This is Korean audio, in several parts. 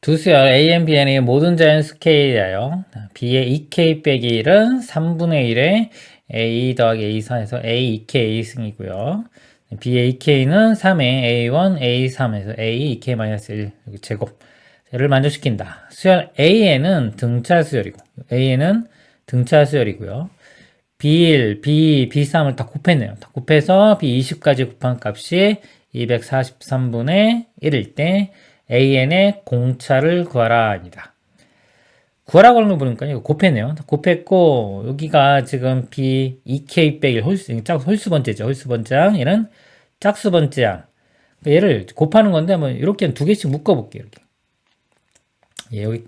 두 수열 a, n, b, n의 모든 자연수 k이에요. b의 2k 빼기 1은 3분의 1의 a 더하기 a4에서 a 2k 승이고요. b의 2k는 3의 a1, a3에서 a 2k-1 제곱을 만족시킨다. 수열 an은 등차 수열이고 an은 등차 수열이고요. B1, B2, B3을 다 곱했네요. 다 곱해서 B20까지 곱한 값이 243분의 1일 때 AN의 공차를 구하라입니다. 구하라고 하는 거 보니까 이거 곱했네요. 곱했고 여기가 지금 B2K 빼기 홀수번째죠. 홀수번째항 얘는 짝수번째항. 얘를 곱하는 건데 뭐 이렇게 두 개씩 묶어볼게요. 이렇게. 예, 여기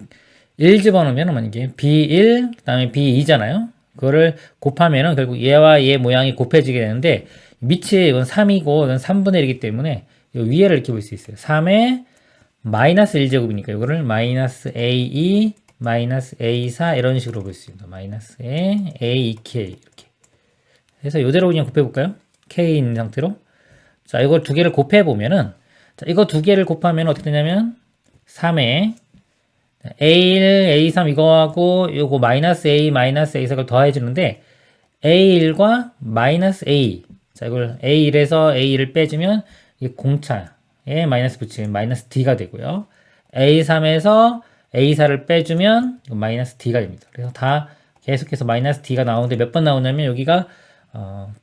1 집어넣으면 만약에 B1 그다음에 B2잖아요. 그거를 곱하면은 결국 얘와 얘 모양이 곱해지게 되는데 밑이 이건 3이고 이건 3분의 1이기 때문에 이 위에를 이렇게 볼 수 있어요. 3의 마이너스 1제곱이니까 이거를 마이너스 A2 마이너스 A4 이런 식으로 볼 수 있습니다. 마이너스의 A2K 이렇게 해서 이대로 그냥 곱해볼까요? K인 상태로 자 이걸 두 개를 곱해보면은 자, 이거 두 개를 곱하면 어떻게 되냐면 3의 A1, A3 이거하고 요거 마이너스 A, 마이너스 A4를 더해주는데 A1과 마이너스 A 자 이걸 A1에서 A1을 빼주면 이게 공차에 마이너스 붙이면 마이너스 D가 되고요. A3에서 A4를 빼주면 마이너스 D가 됩니다. 그래서 다 계속해서 마이너스 D가 나오는데 몇 번 나오냐면 여기가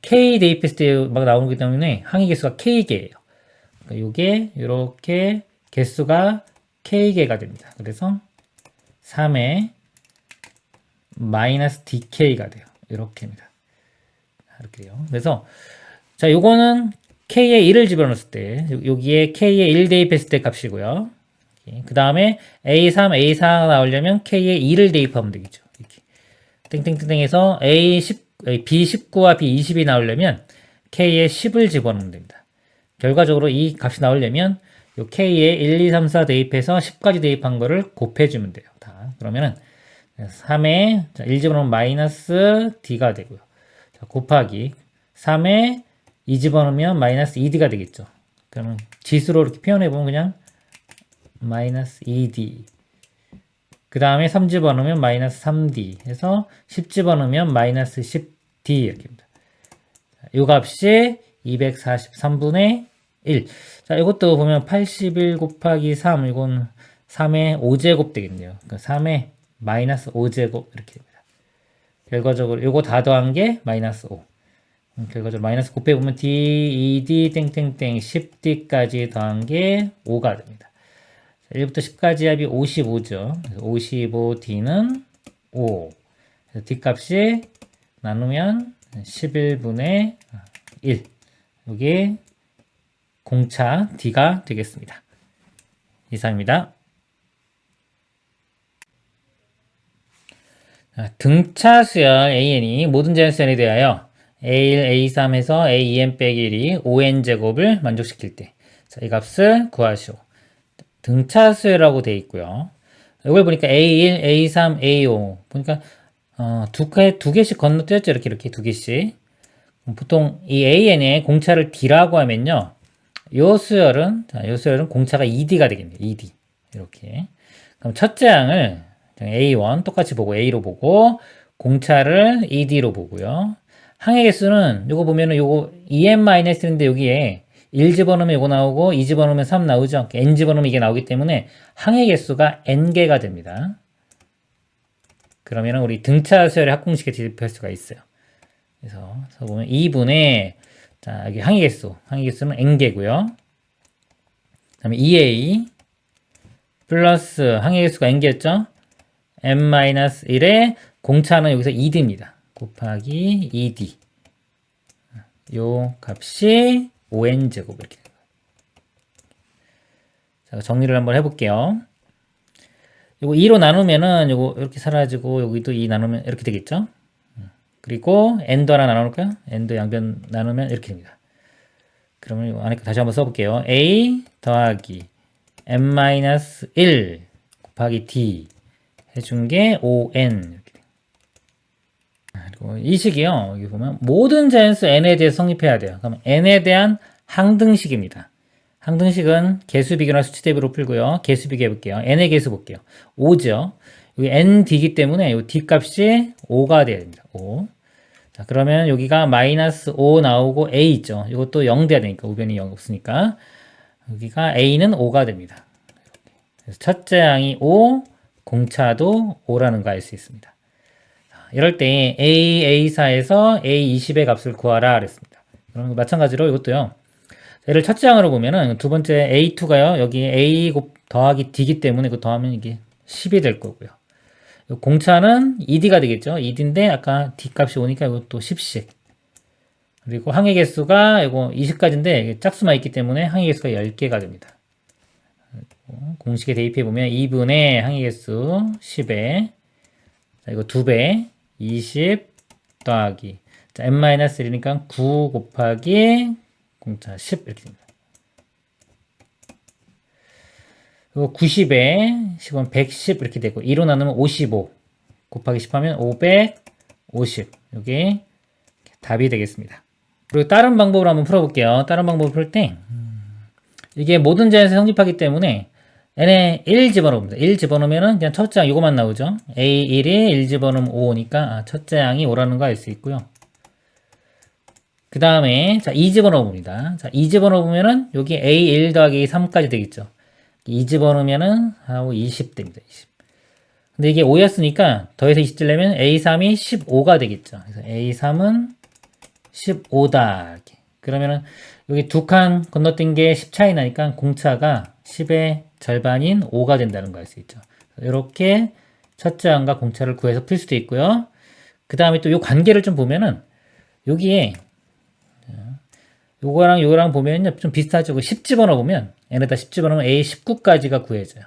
K 대입했을 때 막 나오는 거기 때문에 항의 개수가 K개예요. 그러니까 요게 이렇게 개수가 K개가 됩니다. 그래서 3의 마이너스 DK가 돼요. 이렇게입니다. 이렇게 돼요. 그래서 자 요거는 K에 1을 집어넣었을 때 여기에 K에 1 대입했을 때 값이고요. 그 다음에 A3, A4 나오려면 K에 2를 대입하면 되겠죠. 이렇게 땡땡땡땡해서 B19와 B20이 나오려면 K에 10을 집어넣으면 됩니다. 결과적으로 이 값이 나오려면 요 K에 1, 2, 3, 4 대입해서 10까지 대입한 거를 곱해주면 돼요. 다. 그러면은 3에 1 집어넣으면 마이너스 D가 되고요. 자, 곱하기 3에 2 집어넣으면 마이너스 2D가 되겠죠. 그러면 지수로 이렇게 표현해보면 그냥 마이너스 2D 그 다음에 3 집어넣으면 마이너스 3D 해서 10 집어넣으면 마이너스 10D 이렇게입니다. 이 값이 243분의 1. 자, 이것도 보면 81 곱하기 3, 이건 3의 5제곱 되겠네요. 그러니까 3의 마이너스 5제곱 이렇게 됩니다. 결과적으로 이거 다 더한 게 마이너스 5. 결과적으로 마이너스 곱해보면 D, 2D, 땡땡땡, 10D까지 더한 게 5가 됩니다. 1부터 10까지 합이 55죠. 55D는 5. 그래서 D 값이 나누면 11분의 1. 이게 공차 D가 되겠습니다. 이상입니다. 등차 수열 AN이 모든 자연수열에 대하여 A1, A3에서 AN 빼기 1이 5N제곱을 만족시킬 때, 자, 이 값을 구하시오. 등차 수열이라고 되어 있고요. 이걸 보니까 A1, A3, A5 보니까 두 개씩 건너뛰었죠. 이렇게 두 개씩. 보통 이 AN의 공차를 D라고 하면요. 요 수열은 공차가 2D가 되겠네요. 2D. 이렇게. 그럼 첫째 항을 A1 똑같이 보고 A로 보고 공차를 2D로 보고요. 항의 개수는 요거 보면은 요거 EN-1인데 여기에 1 집어넣으면 요거 나오고 2 집어넣으면 3 나오죠. N 집어넣으면 이게 나오기 때문에 항의 개수가 N개가 됩니다. 그러면은 우리 등차 수열의 합공식에 대입할 수가 있어요. 그래서 보면 2분의 자, 여기 항의 개수는 n개고요. 그다음에 2a 플러스 항의 개수가 n개였죠. n-1의 공차는 여기서 2d입니다. 곱하기 2d. 요 값이 5n제곱 이렇게 됩니다. 자, 정리를 한번 해볼게요. 요거 2로 나누면은 요거 이렇게 사라지고 여기도 2 나누면 이렇게 되겠죠. 그리고 n도 하나 나눠볼까요? n도 양변 나누면 이렇게 됩니다. 그러면 이거 안에 거 다시 한번 써볼게요. a 더하기 n-1 곱하기 d 해준 게 5n 이렇게 돼요. 그리고 이 식이요. 여기 보면 모든 자연수 n에 대해 성립해야 돼요. 그러면 n에 대한 항등식입니다. 항등식은 개수 비교나 수치 대비로 풀고요. 개수 비교해 볼게요. n의 개수 볼게요. 5죠. 여기 nd이기 때문에 이 d 값이 5가 돼야 됩니다. 5. 자, 그러면 여기가 마이너스 5 나오고 a 있죠. 이것도 0 돼야 되니까 우변이 0 없으니까 여기가 a는 5가 됩니다. 그래서 첫째 항이 5, 공차도 5라는 거 알 수 있습니다. 자, 이럴 때 A4에서 A20의 값을 구하라 그랬습니다. 그럼 마찬가지로 이것도요. 얘를 첫째 항으로 보면은 두 번째 A2가요. 여기 A 더하기 D이기 때문에 이거 더하면 이게 10이 될 거고요. 공차는 ED가 되겠죠. ED인데 아까 D 값이 오니까 이것도 10씩. 그리고 항의 개수가 이거 20가지인데 짝수만 있기 때문에 항의 개수가 10개가 됩니다. 공식에 대입해 보면 2분의 항의 개수 10에 자, 이거 2배 20 더하기 자, n-1이니까 9 곱하기 공차 10 이렇게 됩니다. 그리고 90에 10은 110 이렇게 되고 2로 나누면 55 곱하기 10 하면 550 여기 답이 되겠습니다. 그리고 다른 방법으로 한번 풀어볼게요. 다른 방법을 풀 때 이게 모든 자연수 성립하기 때문에 n에 1 집어넣습니다. 1 집어넣으면 그냥 첫째 항 이거만 나오죠. A1이 1 집어넣으면 5니까 첫째 항이 5라는 거 알 수 있고요. 그 다음에 자 2 집어넣어봅니다. 자 2 집어넣으면은 여기 A1 더하기 A3까지 되겠죠. 2 집어넣으면은 하고 20 됩니다. 20. 근데 이게 5였으니까 더해서 20 찔려면 A3이 15가 되겠죠. 그래서 A3은 15다. 그러면은 여기 두 칸 건너뛴 게 10 차이 나니까 공차가 10의 절반인 5가 된다는 거 알 수 있죠. 이렇게 첫째 항과 공차를 구해서 풀 수도 있고요. 그 다음에 또 이 관계를 좀 보면은 여기에 요거랑 요거랑 보면 좀 비슷하죠. 10 집어넣으면 n에다 10 집어넣으면 a 19까지가 구해져요.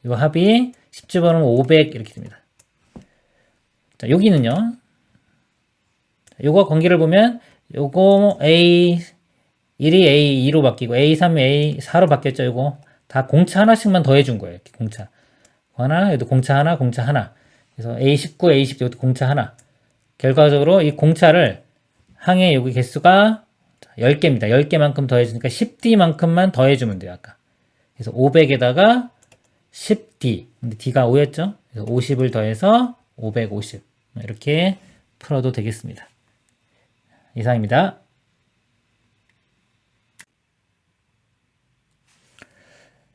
요 합이 10 집어넣으면 500 이렇게 됩니다. 자, 여기는요. 요거 관계를 보면 요거 a1이 a2로 바뀌고 a3이 a4로 바뀌었죠. 요거 다 공차 하나씩만 더해준 거예요. 이렇게 공차 하나, 여기도 공차 하나, 공차 하나. 그래서 a19, a10 이것도 공차 하나. 결과적으로 이 공차를 항의 여기 개수가 10개입니다. 10개만큼 더해주니까 10D만큼만 더해주면 돼요. 아까. 그래서 500에다가 10D. 근데 D가 5였죠? 그래서 50을 더해서 550. 이렇게 풀어도 되겠습니다. 이상입니다.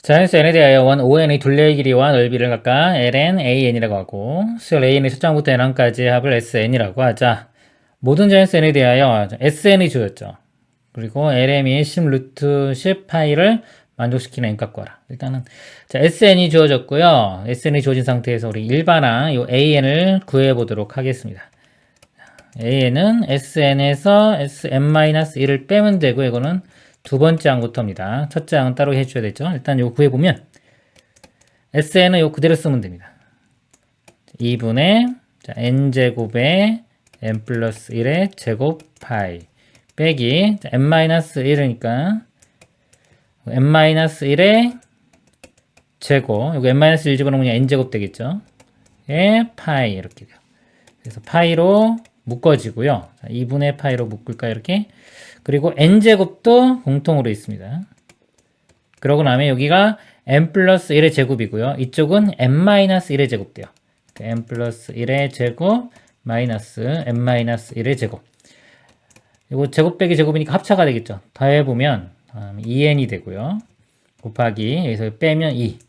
자연수 n에 대하여 원 ON의 둘레의 길이와 넓이를 각각 ln, an이라고 하고 수열 an의 첫장부터 n항까지 합을 sn이라고 하자. 모든 자연수 n에 대하여 sn이 주어졌죠. 그리고 LM이 10 루트 10 파이를 만족시키는 n값 구하라. 일단은 자, SN이 주어졌고요. SN이 주어진 상태에서 우리 일반항 요 AN을 구해 보도록 하겠습니다. AN은 SN에서 SM-1을 빼면 되고 이거는 두 번째 항부터입니다. 첫째 항은 따로 해줘야 되죠. 일단 이거 구해 보면 SN은 요 그대로 쓰면 됩니다. 2분의 n제곱에 n 플러스 1의 제곱 파이 빼기 n-1이니까 n-1의 제곱 이거 n-1 집어넣으면 n제곱 되겠죠. 에 파이 이렇게 돼요. 그래서 파이로 묶어지고요. 2분의 파이로 묶을까 이렇게. 그리고 n제곱도 공통으로 있습니다. 그러고 나면 여기가 n 플러스 1의 제곱이고요. 이쪽은 n-1의 제곱 돼요. n 플러스 1의 제곱 마이너스 n-1의 제곱. 이거 제곱 빼기 제곱이니까 합차가 되겠죠. 더해보면 2n이 되고요. 곱하기 여기서 빼면 2.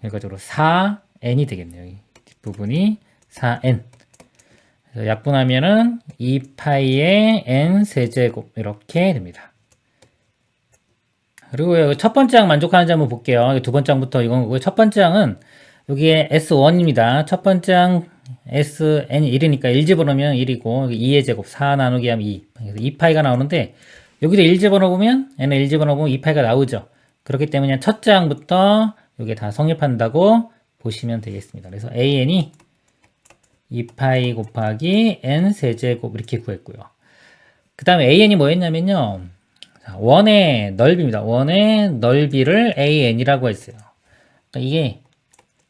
결과적으로 4n이 되겠네요. 이 뒷부분이 4n. 그래서 약분하면은 2파이의 n 세제곱 이렇게 됩니다. 그리고 첫 번째 항 만족하는지 한번 볼게요. 두 번째 항부터 이건 거고요. 첫 번째 항은 여기에 S1입니다. 첫 번째 항 SN이 1이니까 1 집어넣으면 1이고 2의 제곱 4 나누기 하면 2. 그래서 2파이가 나오는데 여기도 1 집어넣으면 n을 1 집어넣으면 2파이가 나오죠. 그렇기 때문에 첫째 항부터 이게 다 성립한다고 보시면 되겠습니다. 그래서 AN이 2파이 곱하기 n 세제곱 이렇게 구했고요. 그 다음에 AN이 뭐였냐면요. 원의 넓이입니다. 원의 넓이를 AN이라고 했어요. 그러니까 이게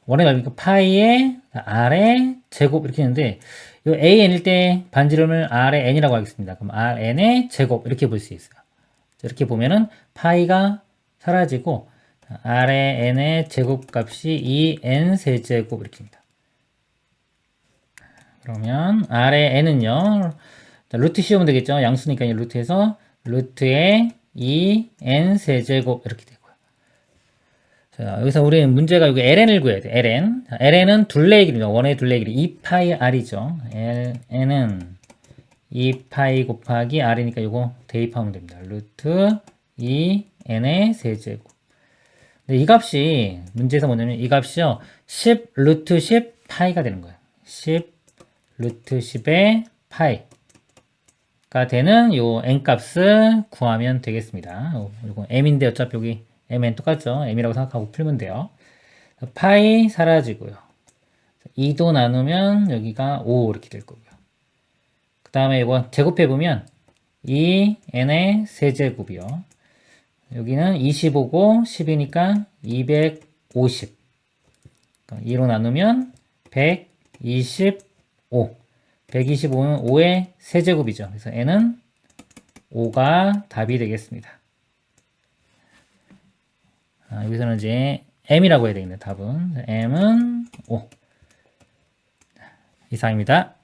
원의 넓이니까 파이의 R의 제곱 이렇게 했는데 이 AN일 때 반지름을 R의 N이라고 하겠습니다. 그럼 RN의 제곱 이렇게 볼 수 있어요. 이렇게 보면은 파이가 사라지고 아래 n의 제곱값이 2n 세제곱 이렇게입니다. 그러면 아래 n은요. 루트 씌우면 되겠죠. 양수니까 루트에서 루트에 2n 세제곱 이렇게 되고요. 자, 여기서 우리 문제가 여기 ln을 구해야 돼. ln. 자, ln은 둘레의 길이입니다. 원의 둘레의 길이 2파이 r이죠. ln은 2파이 곱하기 r이니까 이거 대입하면 됩니다. 루트 2n의 세제곱. 근데 이 값이 문제에서 뭐냐면 이 값이요. 10 루트 10 파이가 되는 거예요. 10 루트 10의 파이가 되는 요 n 값을 구하면 되겠습니다. 이거 m인데 어차피 여기 mn 똑같죠? m이라고 생각하고 풀면 돼요. 파이 사라지고요. 2도 나누면 여기가 5 이렇게 될 거고요. 그 다음에 이거 제곱해보면 2n의 세제곱이요. 여기는 25고 10이니까 250. 2로 나누면 125. 125는 5의 세제곱이죠. 그래서 n은 5가 답이 되겠습니다. 여기서는 이제 m이라고 해야 되겠네요. 답은 m은 5. 이상입니다.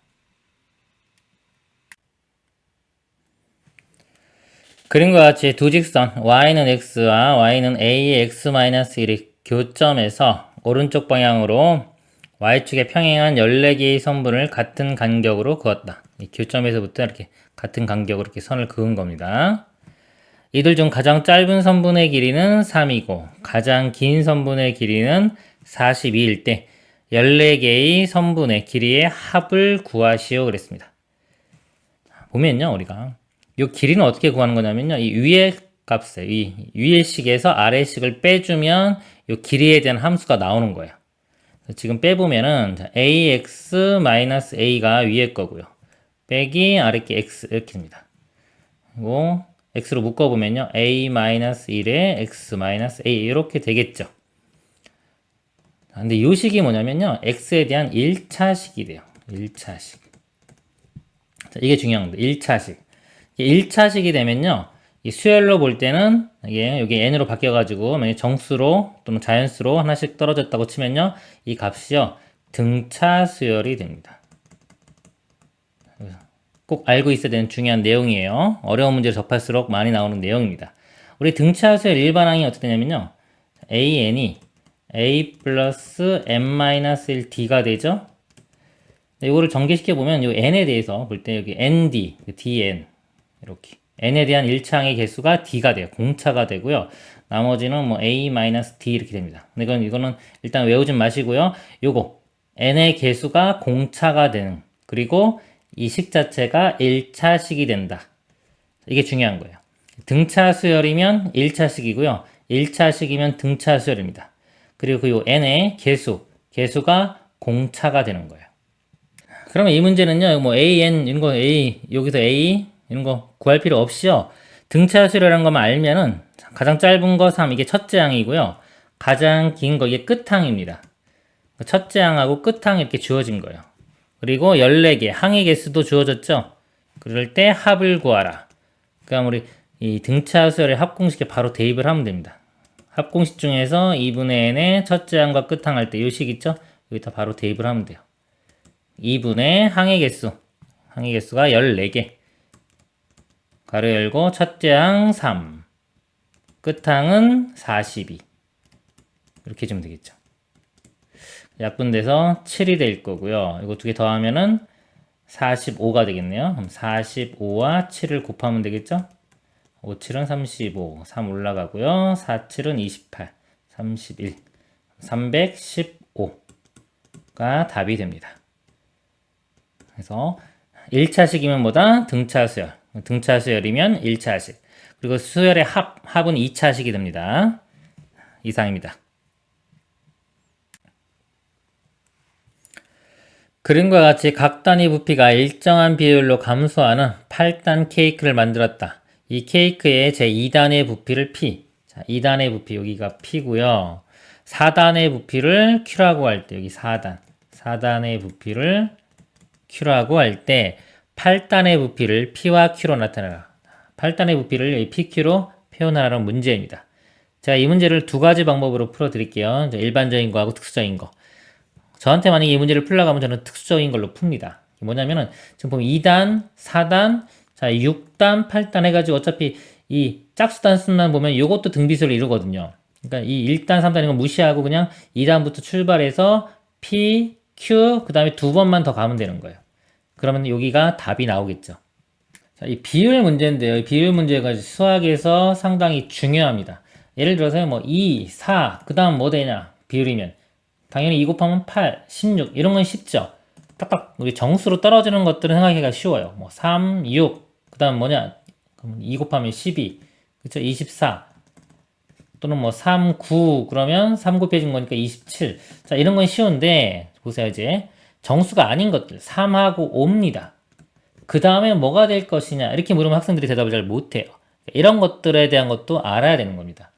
그림과 같이 두 직선 y는 x와 y는 a의 x-1이 교점에서 오른쪽 방향으로 y축에 평행한 14개의 선분을 같은 간격으로 그었다. 이 교점에서부터 이렇게 같은 간격으로 이렇게 선을 그은 겁니다. 이들 중 가장 짧은 선분의 길이는 3이고 가장 긴 선분의 길이는 42일 때 14개의 선분의 길이의 합을 구하시오 그랬습니다. 보면요, 우리가 이 길이는 어떻게 구하는 거냐면요, 이 위의 값에 이 위의 식에서 아래 식을 빼주면 이 길이에 대한 함수가 나오는 거예요. 지금 빼보면은 ax-a가 위에 거고요. 빼기 아래 게 x 이렇게 됩니다. 그리고 x로 묶어보면요. a-1에 x-a 이렇게 되겠죠. 근데 이 식이 뭐냐면요. x에 대한 1차식이 돼요. 1차식. 자, 이게 중요한 겁니다. 1차식. 1차식이 되면요. 이 수열로 볼 때는 이게 여기 n으로 바뀌어가지고 만약 정수로 또는 자연수로 하나씩 떨어졌다고 치면요. 이 값이요. 등차 수열이 됩니다. 꼭 알고 있어야 되는 중요한 내용이에요. 어려운 문제를 접할수록 많이 나오는 내용입니다. 우리 등차 수열 일반항이 어떻게 되냐면요. an이 a 플러스 n-1d가 되죠. 이거를 전개시켜보면 이 n에 대해서 볼 때 여기 nd, dn 이렇게 n에 대한 1차항의 개수가 d가 돼요. 공차가 되고요. 나머지는 뭐 a-d 이렇게 됩니다. 근데 이거는 일단 외우지 마시고요. 요거 n의 개수가 공차가 되는, 그리고 이 식 자체가 1차식이 된다. 이게 중요한 거예요. 등차 수열이면 1차식이고요. 1차식이면 등차 수열입니다. 그리고 그 요 n의 개수가 공차가 되는 거예요. 그러면 이 문제는요, 뭐 an 이런 거 여기서 a 이런 거 구할 필요 없이요. 등차 수열이라는 것만 알면은 가장 짧은 거 3, 이게 첫째 항이고요. 가장 긴 거 이게 끝항입니다. 첫째 항하고 끝항이 이렇게 주어진 거예요. 그리고 14개 항의 개수도 주어졌죠. 그럴 때 합을 구하라. 그럼 우리 이 등차 수열의 합공식에 바로 대입을 하면 됩니다. 합공식 중에서 2분의 n의 첫째 항과 끝항 할 때 이 식 있죠? 여기다 바로 대입을 하면 돼요. 2분의 항의 개수가 14개. 가로 열고 첫째 항 3, 끝항은 42. 이렇게 해주면 되겠죠. 약분돼서 7이 될 거고요. 이거 두 개 더하면은 45가 되겠네요. 그럼 45와 7을 곱하면 되겠죠? 5, 7은 35, 3 올라가고요. 4, 7은 28, 31, 315가 답이 됩니다. 그래서 1차식이면 뭐다? 등차 수열. 등차 수열이면 1차식. 그리고 수열의 합은 2차식이 됩니다. 이상입니다. 그림과 같이 각 단위 부피가 일정한 비율로 감소하는 8단 케이크를 만들었다. 이 케이크의 제2단의 부피를 P. 자, 2단의 부피 여기가 P고요. 4단의 부피를 Q라고 할 때 여기 4단. 4단의 부피를 Q라고 할 때 8단의 부피를 P와 Q로 나타내라. 8단의 부피를 PQ로 표현하라는 문제입니다. 제가 이 문제를 두 가지 방법으로 풀어드릴게요. 일반적인 거하고 특수적인 거. 저한테 만약에 이 문제를 풀려고 하면 저는 특수적인 걸로 풉니다. 뭐냐면은 지금 보면 2단, 4단, 자 6단, 8단 해가지고 어차피 이 짝수 단수만 보면 이것도 등비수를 이루거든요. 그러니까 이 1단, 3단 이건 무시하고 그냥 2단부터 출발해서 P, Q 그 다음에 두 번만 더 가면 되는 거예요. 그러면 여기가 답이 나오겠죠. 자, 이 비율 문제인데요. 이 비율 문제가 수학에서 상당히 중요합니다. 예를 들어서 뭐 2, 4, 그 다음 뭐 되냐? 비율이면. 당연히 2 곱하면 8, 16 이런 건 쉽죠. 딱딱 우리 정수로 떨어지는 것들은 생각하기가 쉬워요. 뭐 3, 6, 그 다음 뭐냐? 그럼 2 곱하면 12, 그쵸? 24 또는 뭐 3, 9 그러면 3 곱해진 거니까 27. 자, 이런 건 쉬운데 보세요 이제 정수가 아닌 것들 3하고 5입니다. 그 다음에 뭐가 될 것이냐 이렇게 물으면 학생들이 대답을 잘 못해요. 이런 것들에 대한 것도 알아야 되는 겁니다.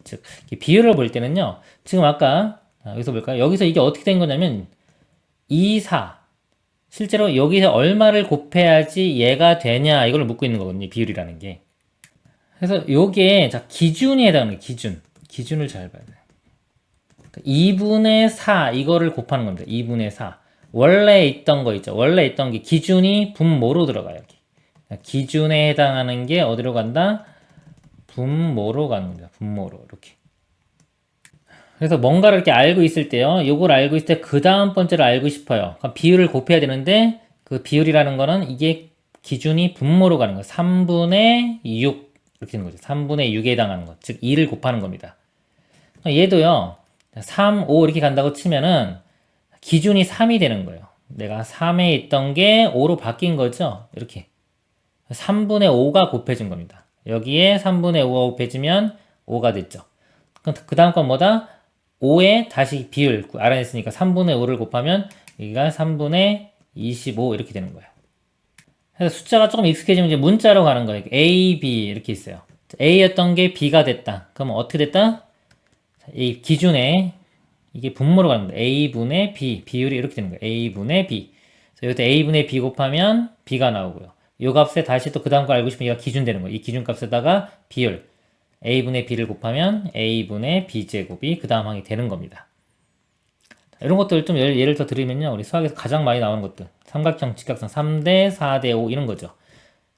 즉 비율을 볼 때는요. 지금 아까 여기서 볼까요? 여기서 이게 어떻게 된 거냐면 2, 4 실제로 여기서 얼마를 곱해야지 얘가 되냐 이걸 묻고 있는 거거든요. 비율이라는 게. 그래서 요게 자 기준에 해당하는 기준. 기준을 잘 봐야 돼요. 2분의 4 이거를 곱하는 겁니다. 2분의 4. 원래 있던 거 있죠. 원래 있던 게 기준이 분모로 들어가요. 여기. 기준에 해당하는 게 어디로 간다? 분모로 가는 겁니다. 분모로 이렇게. 그래서 뭔가를 이렇게 알고 있을 때요. 요걸 알고 있을 때 그 다음 번째를 알고 싶어요. 그럼 비율을 곱해야 되는데 그 비율이라는 거는 이게 기준이 분모로 가는 거예요. 3분의 6 이렇게 되는 거죠. 3분의 6에 해당하는 것. 즉 2를 곱하는 겁니다. 얘도요. 3, 5 이렇게 간다고 치면은 기준이 3이 되는 거예요. 내가 3에 있던 게 5로 바뀐 거죠. 이렇게 3분의 5가 곱해진 겁니다. 여기에 3분의 5가 곱해지면 5가 됐죠. 그 다음 건 뭐다? 5에 다시 비율 알아냈으니까 3분의 5를 곱하면 여기가 3분의 25 이렇게 되는 거예요. 그래서 숫자가 조금 익숙해지면 이제 문자로 가는 거예요. A, B 이렇게 있어요. A였던 게 B가 됐다. 그러면 어떻게 됐다? 이 기준에 이게 분모로 가는 거예요. A분의 B 비율이 이렇게 되는 거예요. A분의 B. 그래서 여기서 A분의 B 곱하면 B가 나오고요. 이 값에 다시 또 그 다음 거 알고 싶으면 얘가 기준 되는 거예요. 이 기준 값에다가 비율 A분의 B를 곱하면 A분의 B제곱이 그 다음 항이 되는 겁니다. 이런 것들 좀 예를 더 드리면요. 우리 수학에서 가장 많이 나오는 것들. 삼각형, 직각선 3대, 4대 5 이런 거죠.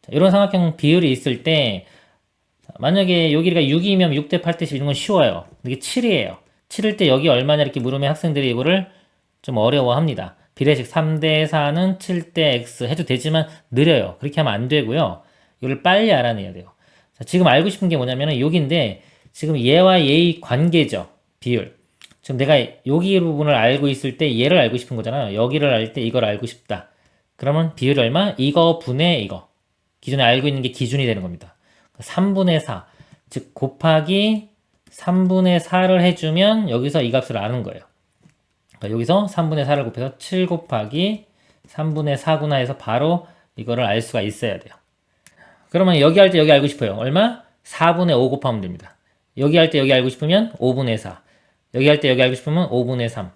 이런 삼각형 비율이 있을 때 만약에 여기가 6이면 6대 8대 10 이런 건 쉬워요. 이게 7이에요. 7일 때 여기 얼마냐 이렇게 물으면 학생들이 이거를 좀 어려워합니다. 비례식 3대 4는 7대 x 해도 되지만 느려요. 그렇게 하면 안 되고요. 이걸 빨리 알아내야 돼요. 자, 지금 알고 싶은 게 뭐냐면은 여기인데 지금 얘와 얘의 관계죠. 비율. 지금 내가 여기 부분을 알고 있을 때 얘를 알고 싶은 거잖아요. 여기를 알 때 이걸 알고 싶다. 그러면 비율이 얼마? 이거 분의 이거. 기존에 알고 있는 게 기준이 되는 겁니다. 3분의 4. 즉 곱하기 3분의 4를 해주면 여기서 이 값을 아는 거예요. 그러니까 여기서 3분의 4를 곱해서 7 곱하기 3분의 4구나 해서 바로 이거를 알 수가 있어야 돼요. 그러면 여기 할 때 여기 알고 싶어요. 얼마? 4분의 5 곱하면 됩니다. 여기 할 때 여기 알고 싶으면 5분의 4. 여기 할 때 여기 알고 싶으면 5분의 3.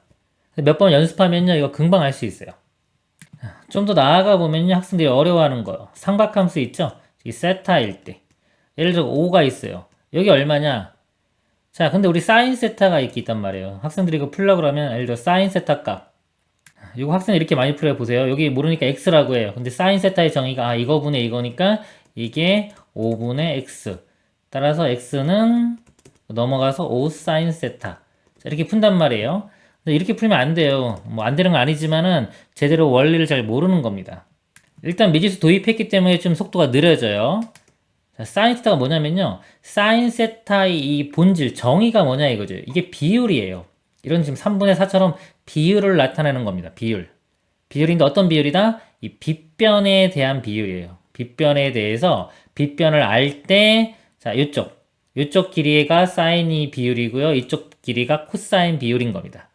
몇 번 연습하면요. 이거 금방 알 수 있어요. 좀 더 나아가 보면요. 학생들이 어려워하는 거. 삼각함수 있죠? 이 세타일 때. 예를 들어 5가 있어요. 여기 얼마냐? 자, 근데 우리 사인 세타가 이렇게 있단 말이에요. 학생들이 이거 풀려고 그러면 예를 들어 사인 세타 값. 이거 학생이 이렇게 많이 풀어 보세요. 여기 모르니까 x라고 해요. 근데 사인 세타의 정의가 이거분의 이거니까 이게 5분의 x. 따라서 x는 넘어가서 5 사인 세타. 자, 이렇게 푼단 말이에요. 근데 이렇게 풀면 안 돼요. 뭐 안 되는 건 아니지만은 제대로 원리를 잘 모르는 겁니다. 일단 미지수 도입했기 때문에 좀 속도가 느려져요. 자, 사인 세타가 뭐냐면요. 사인 세타의 이 본질, 정의가 뭐냐 이거죠. 이게 비율이에요. 이런 지금 3분의 4처럼 비율을 나타내는 겁니다. 비율. 비율인데 어떤 비율이다? 이 빗변에 대한 비율이에요. 빗변에 대해서 빗변을 알 때, 자, 이쪽 길이가 사인이 비율이고요. 이쪽 길이가 코사인 비율인 겁니다.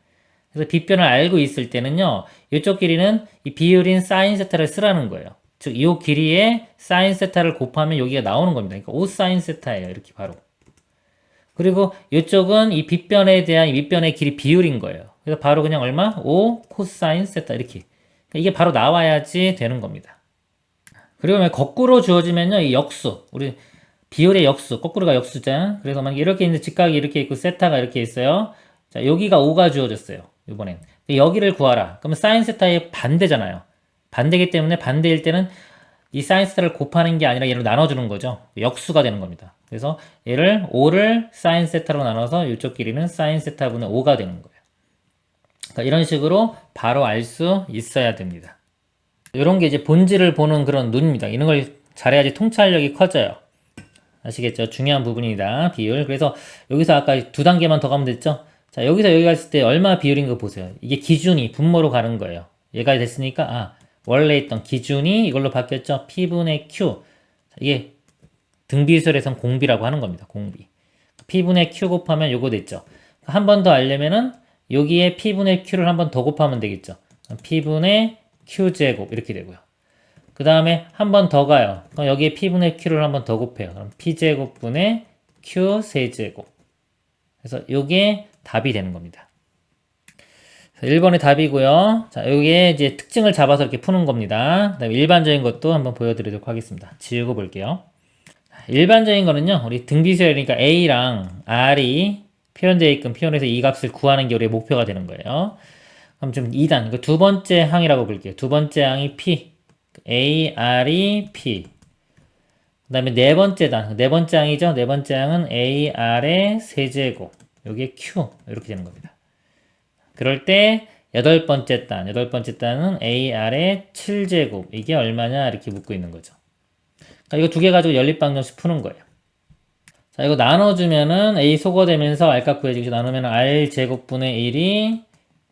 그래서 빗변을 알고 있을 때는요. 이쪽 길이는 이 비율인 사인 세타를 쓰라는 거예요. 즉, 이 길이에 사인 세타를 곱하면 여기가 나오는 겁니다. 그러니까 5 사인 세타예요. 이렇게 바로. 그리고 이쪽은 이 빗변에 대한 이 밑변의 길이 비율인 거예요. 그래서 바로 그냥 얼마? 5 코사인 세타 이렇게. 그러니까 이게 바로 나와야지 되는 겁니다. 그리고 거꾸로 주어지면요. 이 역수. 우리 비율의 역수, 거꾸로가 역수잖아. 그래서 만약에 이렇게 있는데 직각이 이렇게 있고 세타가 이렇게 있어요. 자, 여기가 5가 주어졌어요. 이번엔. 여기를 구하라. 그러면 사인 세타의 반대잖아요. 반대기 때문에 반대일 때는 이 사인 세타를 곱하는 게 아니라 얘를 나눠주는 거죠. 역수가 되는 겁니다. 그래서 얘를 5를 사인 세타로 나눠서 이쪽 길이는 사인 세타분의 5가 되는 거예요. 그러니까 이런 식으로 바로 알 수 있어야 됩니다. 이런 게 이제 본질을 보는 그런 눈입니다. 이런 걸 잘해야지 통찰력이 커져요. 아시겠죠? 중요한 부분이다. 비율. 그래서 여기서 아까 두 단계만 더 가면 됐죠? 자, 여기서 여기 갔을 때 얼마 비율인 거 보세요. 이게 기준이 분모로 가는 거예요. 얘가 됐으니까, 원래 있던 기준이 이걸로 바뀌었죠? P분의 Q. 이게 등비술에선 공비라고 하는 겁니다. 공비. P분의 Q 곱하면 요거 됐죠? 한 번 더 알려면은 여기에 P분의 Q를 한 번 더 곱하면 되겠죠? P분의 Q제곱 이렇게 되고요. 그 다음에 한 번 더 가요. 그럼 여기에 P분의 Q를 한 번 더 곱해요. 그럼 P제곱분의 Q 세제곱. 그래서 이게 답이 되는 겁니다. 1번이 답이고요. 자, 여기에 이제 특징을 잡아서 이렇게 푸는 겁니다. 그 다음에 일반적인 것도 한번 보여드리도록 하겠습니다. 지우고 볼게요. 일반적인 거는요, 우리 등비수열이니까 A랑 R이 표현되어 있건 표현해서 이 값을 구하는 게 우리의 목표가 되는 거예요. 그럼 좀 2단, 그 두 번째 항이라고 볼게요. 두 번째 항이 P. A, R이 P. 그 다음에 네 번째 단, 네 번째 항이죠. 네 번째 항은 A, R의 세제곱. 요게 Q. 이렇게 되는 겁니다. 그럴 때 여덟 번째 단은 A, R의 7제곱. 이게 얼마냐? 이렇게 묻고 있는 거죠. 그러니까 이거 두 개 가지고 연립방정식 푸는 거예요. 자, 이거 나눠주면은 A 소거되면서 R값 구해지고 나누면 R제곱분의 1이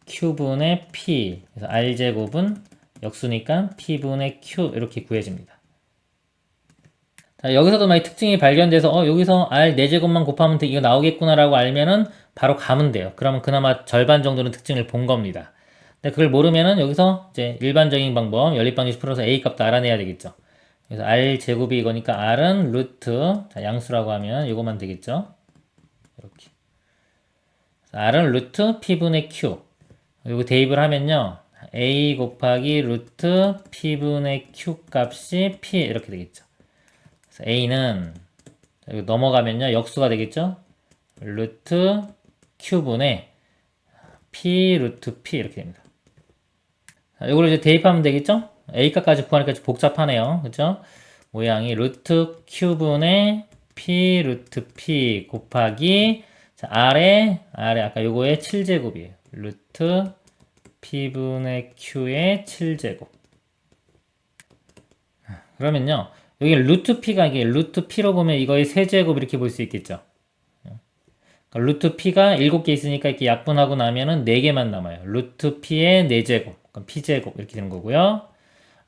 Q분의 P. 그래서 R제곱은 역수니까 P분의 Q 이렇게 구해집니다. 자, 여기서도 만약 특징이 발견돼서 여기서 R 4제곱만 곱하면 이거 나오겠구나 라고 알면은 바로 가면 돼요. 그러면 그나마 절반 정도는 특징을 본 겁니다. 근데 그걸 모르면은 여기서 이제 일반적인 방법 연립방정식 풀어서 A 값도 알아내야 되겠죠. 그래서 R 제곱이 이거니까 R은 루트, 자, 양수라고 하면 이거만 되겠죠. 이렇게. R은 루트 P분의 Q. 이거 대입을 하면요. A 곱하기 루트 P분의 Q 값이 P 이렇게 되겠죠. 그래서 A는 여기 넘어가면요. 역수가 되겠죠. 루트 Q분의 P 루트 P 이렇게 됩니다. 이걸 이제 대입하면 되겠죠. A 값까지 구하니까 좀 복잡하네요. 그죠? 모양이 루트 Q분의 P 루트 P 곱하기 자, R에 아까 요거의 7제곱이에요. 루트 P분의 Q의 7제곱. 그러면요. 여기 루트 P가 이게 루트 P로 보면 이거의 세제곱 이렇게 볼 수 있겠죠. 그러니까 루트 P가 7개 있으니까 이렇게 약분하고 나면은 4개만 남아요. 루트 P의 4제곱. 그럼 P제곱 이렇게 되는 거고요.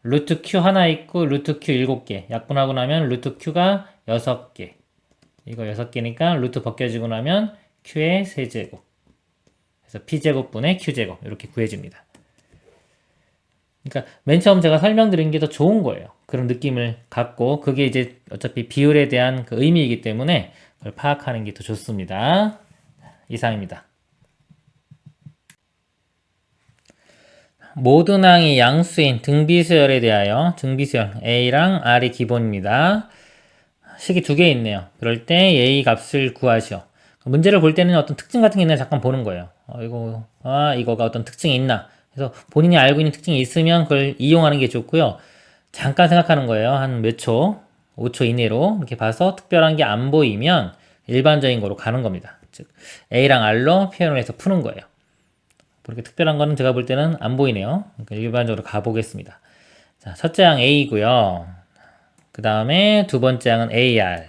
루트 Q 하나 있고 루트 Q 7개. 약분하고 나면 루트 Q가 6개. 이거 6개니까 루트 벗겨지고 나면 Q의 세제곱. 그래서 P제곱분의 Q제곱 이렇게 구해집니다. 그러니까 맨 처음 제가 설명드린 게 더 좋은 거예요. 그런 느낌을 갖고 그게 이제 어차피 비율에 대한 그 의미이기 때문에 그걸 파악하는 게 더 좋습니다. 이상입니다. 모든 항이 양수인 등비수열에 대하여 등비수열 A랑 R이 기본입니다. 식이 두 개 있네요. 그럴 때 A 값을 구하시오. 문제를 볼 때는 어떤 특징 같은 게 있나 잠깐 보는 거예요. 이거가 어떤 특징이 있나. 그래서 본인이 알고 있는 특징이 있으면 그걸 이용하는 게 좋고요. 잠깐 생각하는 거예요. 한 몇 초, 5초 이내로 이렇게 봐서 특별한 게 안 보이면 일반적인 거로 가는 겁니다. 즉 A랑 R로 표현을 해서 푸는 거예요. 그렇게 특별한 거는 제가 볼 때는 안 보이네요. 그러니까 일반적으로 가보겠습니다. 자, 첫째 항 A고요. 그 다음에 두 번째 항은 AR.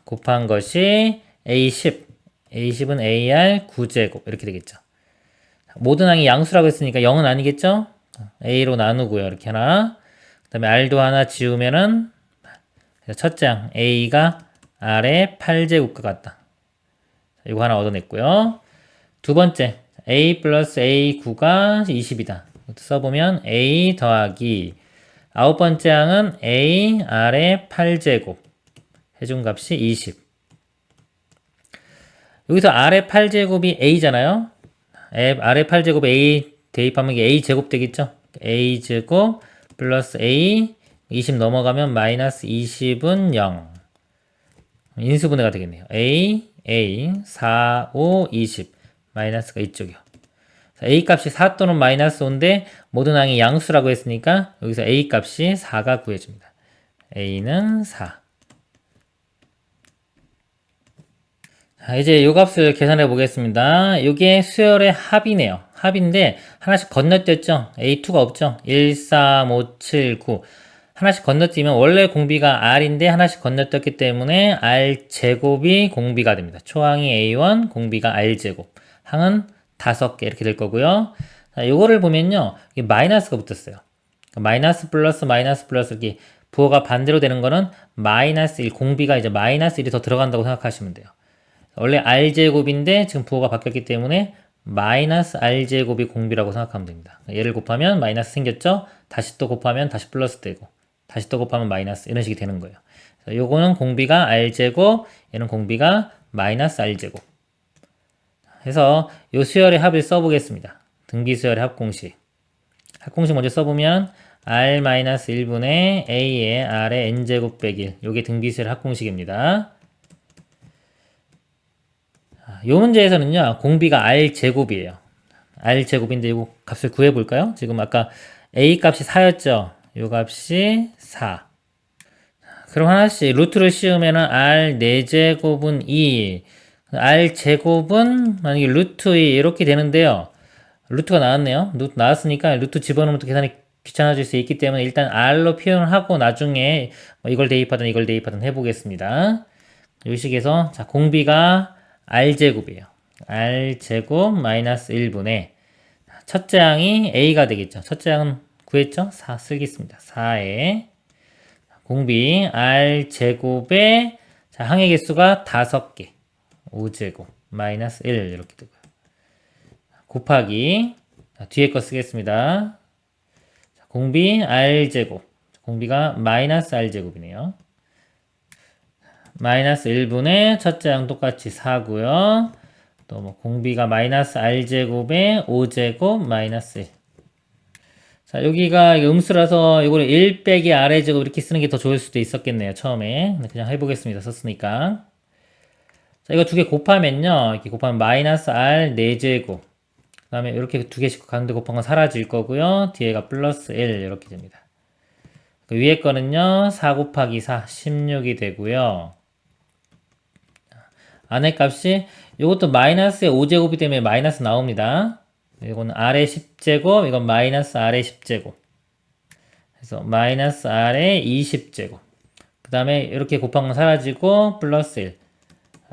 곱한 것이 A10. A10은 AR 9제곱. 이렇게 되겠죠. 모든 항이 양수라고 했으니까 0은 아니겠죠? A로 나누고요. 이렇게 하나. 그 다음에 R도 하나 지우면은 첫째 항 A가 R의 8제곱과 같다. 이거 하나 얻어냈고요. 두 번째 A 플러스 A9가 20이다. 써보면 A 더하기 아홉 번째 항은 A R의 8제곱 해준 값이 20. 여기서 R의 8제곱이 A잖아요. R의 8제곱 A 대입하면 이게 A제곱 되겠죠. A제곱 플러스 A 20 넘어가면 마이너스 20은 0. 인수분해가 되겠네요. A 4, 5, 20 마이너스가 이쪽이요. A 값이 4 또는 마이너스 5인데 모든 항이 양수라고 했으니까 여기서 A 값이 4가 구해집니다. A는 4. 자, 이제 요 값을 계산해 보겠습니다. 이게 수열의 합이네요. 합인데 하나씩 건너뛰었죠. A2가 없죠. 1, 3, 5, 7, 9 하나씩 건너뛰면 원래 공비가 R인데 하나씩 건너뛰었기 때문에 R제곱이 공비가 됩니다. 초항이 A1, 공비가 R제곱. 항은 5개 이렇게 될 거고요. 자, 요거를 보면요. 이게 마이너스가 붙었어요. 마이너스 플러스 이렇게 부호가 반대로 되는 거는 마이너스 1, 공비가 이제 마이너스 1이 더 들어간다고 생각하시면 돼요. 원래 R제곱인데 지금 부호가 바뀌었기 때문에 마이너스 R제곱이 공비라고 생각하면 됩니다. 얘를 곱하면 마이너스 생겼죠? 다시 또 곱하면 다시 플러스 되고 다시 또 곱하면 마이너스 이런 식이 되는 거예요. 요거는 공비가 R제곱, 얘는 공비가 마이너스 R제곱. 해서 요 수열의 합을 써보겠습니다. 등비수열의 합공식. 합공식 먼저 써보면 R-1분의 A의 R의 N제곱 빼기 1. 요게 등비수열의 합공식입니다. 요 문제에서는요, 공비가 R제곱이에요. R제곱인데 요 값을 구해볼까요? 지금 아까 A 값이 4였죠? 요 값이 4. 그럼 하나씩 루트를 씌우면은 R 4제곱은 2. R제곱은 만약에 루트 2 이렇게 되는데요. 루트가 나왔네요. 루트 나왔으니까 루트 집어넣으면 또 계산이 귀찮아질 수 있기 때문에 일단 R로 표현을 하고 나중에 이걸 대입하든 해보겠습니다. 이 식에서 자 공비가 R제곱이에요. R제곱 마이너스 1분의 첫째 항이 A가 되겠죠. 첫째 항은 구했죠? 4 쓰겠습니다. 4에 공비 R제곱의 자, 항의 개수가 5개 5제곱 마이너스 1 이렇게 되고요. 곱하기 자, 뒤에 거 쓰겠습니다. 자, 공비 R제곱 공비가 마이너스 R제곱이네요. 마이너스 1분의 첫째 항 똑같이 4고요. 또 뭐 공비가 마이너스 R제곱에 5제곱 마이너스 1. 자, 여기가 음수라서 이거를 1 빼기 R의 제곱 이렇게 쓰는 게 더 좋을 수도 있었겠네요. 처음에. 그냥 해보겠습니다. 썼으니까. 자, 이거 두 개 곱하면요. 이렇게 곱하면 마이너스 R 4제곱. 그 다음에 이렇게 두 개씩 가운데 곱한 건 사라질 거고요. 뒤에가 플러스 1 이렇게 됩니다. 그 위에 거는요. 4 곱하기 4 16이 되고요. 안의 값이 이것도 마이너스의 5제곱이 때문에 마이너스 나옵니다. 이거는 R의 10제곱, 이건 마이너스 R의 10제곱. 그래서 마이너스 R의 20제곱. 그 다음에 이렇게 곱한 건 사라지고 플러스 1.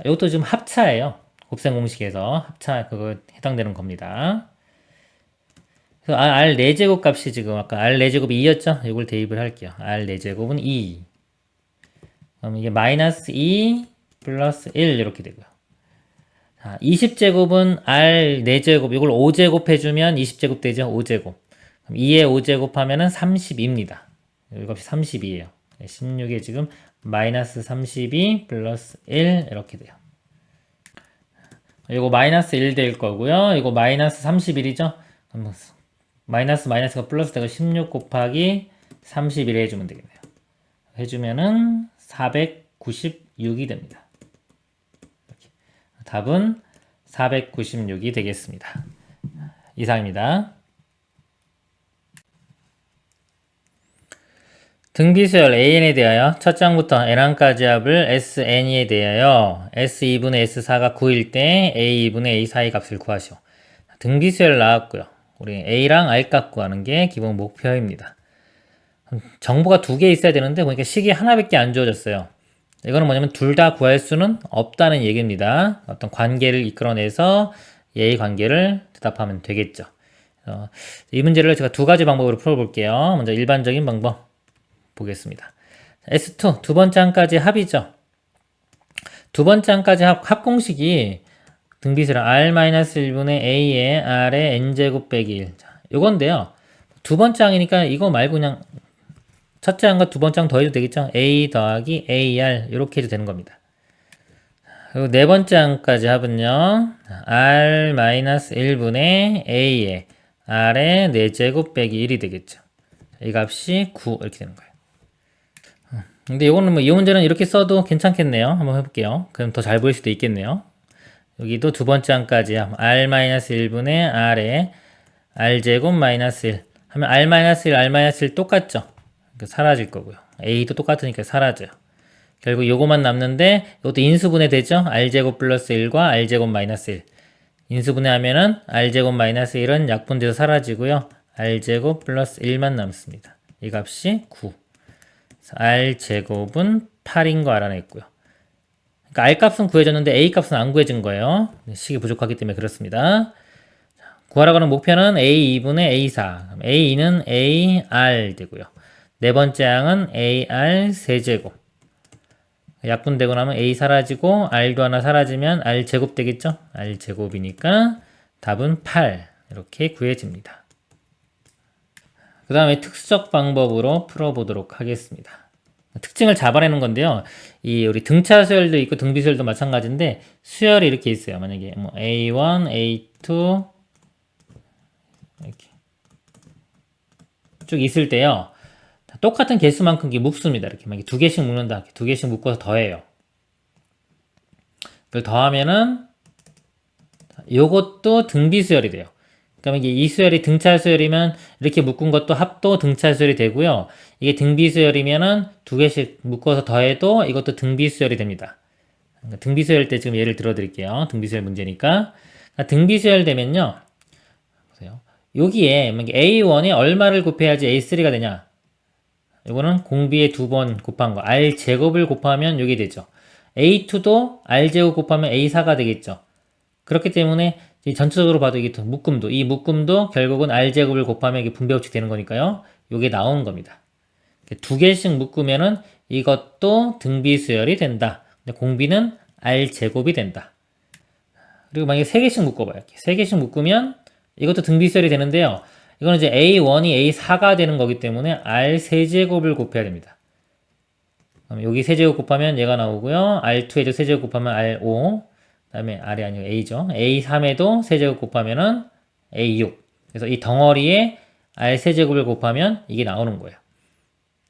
이것도 지금 합차예요. 곱셈 공식에서 합차 그거 해당되는 겁니다. 그래서 R 4제곱 값이 지금 아까 R 4제곱이 2였죠? 이걸 대입을 할게요. R 4제곱은 2. 그럼 이게 마이너스 2 플러스 1 이렇게 되고요. 자, 20제곱은 R 4제곱 이걸 5제곱 해주면 20제곱 되죠? 5제곱. 그럼 2에 5제곱 하면은 32입니다. 이것이 32예요. 16에 지금 마이너스 32 플러스 1 이렇게 돼요. 이거 마이너스 1 될 거고요. 이거 마이너스 31이죠? 그럼 마이너스가 플러스 되고 16 곱하기 31 해주면 되겠네요. 해주면은 496이 됩니다. 이렇게. 답은 496이 되겠습니다. 이상입니다. 등비수열 AN에 대하여 첫 장부터 N항까지 합을 SN에 대하여 S2분의 S4가 9일 때 A2분의 A4의 값을 구하시오. 등비수열 나왔고요. 우리 A랑 R 값 구하는 게 기본 목표입니다. 정보가 두 개 있어야 되는데 보니까 식이 하나밖에 안 주어졌어요. 이거는 뭐냐면 둘 다 구할 수는 없다는 얘기입니다. 어떤 관계를 이끌어내서 얘의 관계를 대답하면 되겠죠. 이 문제를 제가 두 가지 방법으로 풀어볼게요. 먼저 일반적인 방법 보겠습니다. S2 두 번째 항까지 합이죠. 두 번째 항까지 합공식이 등비수열 R-1분의 A의 R의 N제곱 빼기 1. 요건데요. 두 번째 항이니까 이거 말고 그냥 첫째 항과 두 번째 항 더해도 되겠죠? A 더하기 AR 이렇게 해도 되는 겁니다. 그리고 네 번째 항까지 합은요. R-1분의 A의 R의 4제곱 빼기 1이 되겠죠. 이 값이 9 이렇게 되는 거예요. 근데 이거는 뭐 이 문제는 이렇게 써도 괜찮겠네요. 한번 해볼게요. 그럼 더 잘 보일 수도 있겠네요. 여기도 두 번째 항까지야. r-1분의 r에 r제곱 마이너스 1 하면 r-1, r-1 똑같죠? 그러니까 사라질 거고요. a도 똑같으니까 사라져요. 결국 요거만 남는데 이것도 인수분해 되죠? r제곱 플러스 1과 r제곱 마이너스 1 인수분해하면은 r제곱 마이너스 1은 약분돼서 사라지고요. r제곱 플러스 1만 남습니다. 이 값이 9 r제곱은 8인 거 알아냈고요. 그러니까 r값은 구해졌는데 a값은 안 구해진 거예요. 식이 부족하기 때문에 그렇습니다. 구하라고 하는 목표는 a2분의 a4 a2는 ar 되고요. 네 번째 항은 ar 세제곱 약분되고 나면 a 사라지고 r도 하나 사라지면 r 제곱 되겠죠? r 제곱이니까 답은 8 이렇게 구해집니다. 그 다음에 특수적 방법으로 풀어보도록 하겠습니다. 특징을 잡아내는 건데요. 이 우리 등차 수열도 있고 등비 수열도 마찬가지인데 수열이 이렇게 있어요. 만약에 뭐 A1, A2 이렇게 쭉 있을 때요. 똑같은 개수만큼 이게 묶습니다. 이렇게 만약에 두 개씩 묶는다. 두 개씩 묶어서 더해요. 그걸 더하면은 요것도 등비 수열이 돼요. 그러니까 이게 이 수열이 등차 수열이면 이렇게 묶은 것도 합도 등차 수열이 되고요. 이게 등비 수열이면은 두 개씩 묶어서 더해도 이것도 등비 수열이 됩니다. 그러니까 등비 수열 때 지금 예를 들어 드릴게요. 등비 수열 문제니까. 그러니까 등비 수열 되면요. 보세요. 여기에 A1이 얼마를 곱해야지 A3가 되냐? 이거는 공비에 두 번 곱한 거. R 제곱을 곱하면 여기 되죠. A2도 R 제곱 곱하면 A4가 되겠죠. 그렇기 때문에 전체적으로 봐도 이게 묶음도 이 묶음도 결국은 r제곱을 곱하면 이게 분배법칙 되는 거니까요. 이게 나오는 겁니다. 두 개씩 묶으면은 이것도 등비수열이 된다. 공비는 r제곱이 된다. 그리고 만약에 세 개씩 묶어봐요. 세 개씩 묶으면 이것도 등비수열이 되는데요. 이거는 이제 a1이 a4가 되는 거기 때문에 r 세제곱을 곱해야 됩니다. 그럼 여기 세제곱 곱하면 얘가 나오고요. r2에도 세제곱 곱하면 r5 그 다음에 R이 아니고 A죠. A3에도 세제곱 곱하면은 A6. 그래서 이 덩어리에 R 세제곱을 곱하면 이게 나오는 거예요.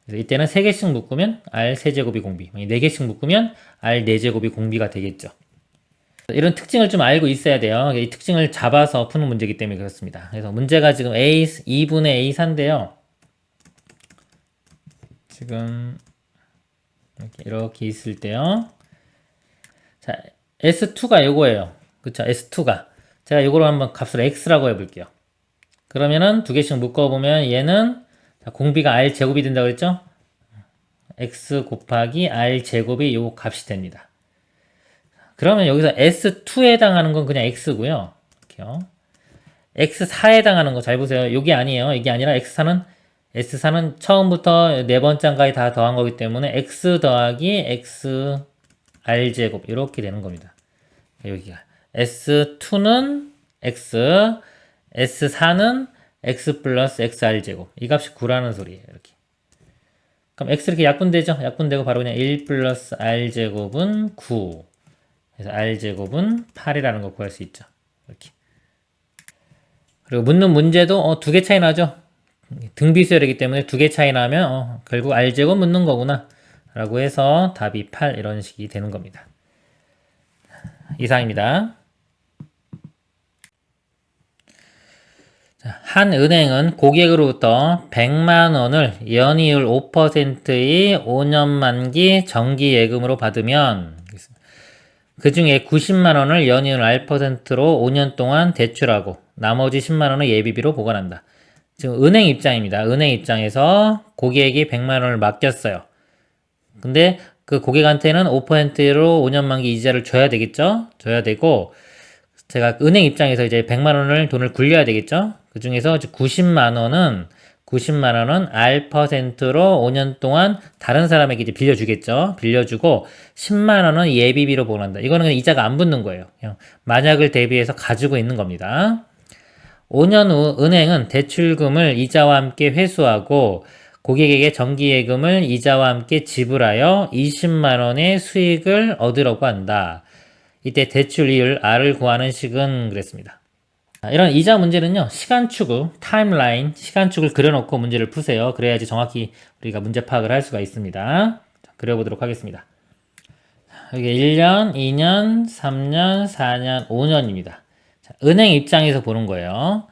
그래서 이때는 3개씩 묶으면 R 세제곱이 공비. 4개씩 묶으면 R 4제곱이 공비가 되겠죠. 이런 특징을 좀 알고 있어야 돼요. 이 특징을 잡아서 푸는 문제이기 때문에 그렇습니다. 그래서 문제가 지금 2분의 A4인데요. 지금 이렇게 있을 때요. 자, S2가 요거예요. 그쵸? S2가. 제가 요거를 한번 값을 X라고 해볼게요. 그러면은 두 개씩 묶어보면 얘는 공비가 R 제곱이 된다고 그랬죠? X 곱하기 R 제곱이 요 값이 됩니다. 그러면 여기서 S2에 해당하는 건 그냥 X고요. 이렇게요. X4에 해당하는 거 잘 보세요. 요게 아니에요. 이게 아니라 S4는 처음부터 네 번째까지 다 더한 거기 때문에 X 더하기 X R제곱 이렇게 되는 겁니다. 여기가 S2는 X, S4는 X 플러스 XR제곱 이 값이 9라는 소리예요. 이렇게. 그럼 X 이렇게 약분되죠? 약분되고 바로 그냥 1 플러스 R제곱은 9 그래서 R제곱은 8이라는 거 구할 수 있죠. 이렇게. 그리고 묻는 문제도 두 개 차이 나죠? 등비수열이기 때문에 두 개 차이 나면 결국 R제곱 묻는 거구나 라고 해서 답이 8 이런 식이 되는 겁니다. 이상입니다. 한 은행은 고객으로부터 100만 원을 연이율 5%의 5년 만기 정기 예금으로 받으면 그 중에 90만 원을 연이율 1%로 5년 동안 대출하고 나머지 10만 원을 예비비로 보관한다. 지금 은행 입장입니다. 은행 입장에서 고객에게 100만 원을 맡겼어요. 근데 그 고객한테는 5%로 5년 만기 이자를 줘야 되겠죠? 줘야 되고, 제가 은행 입장에서 이제 100만 원을 돈을 굴려야 되겠죠? 그 중에서 90만 원은 R%로 5년 동안 다른 사람에게 이제 빌려주겠죠? 빌려주고, 10만 원은 예비비로 보관한다. 이거는 그냥 이자가 안 붙는 거예요. 그냥 만약을 대비해서 가지고 있는 겁니다. 5년 후 은행은 대출금을 이자와 함께 회수하고, 고객에게 정기예금을 이자와 함께 지불하여 20만 원의 수익을 얻으려고 한다. 이때 대출이율 R을 구하는 식은 그랬습니다. 이런 이자 문제는요. 시간축을, 타임라인, 시간축을 그려놓고 문제를 푸세요. 그래야지 정확히 우리가 문제 파악을 할 수가 있습니다. 그려보도록 하겠습니다. 여기 1년, 2년, 3년, 4년, 5년입니다. 자, 은행 입장에서 보는 거예요.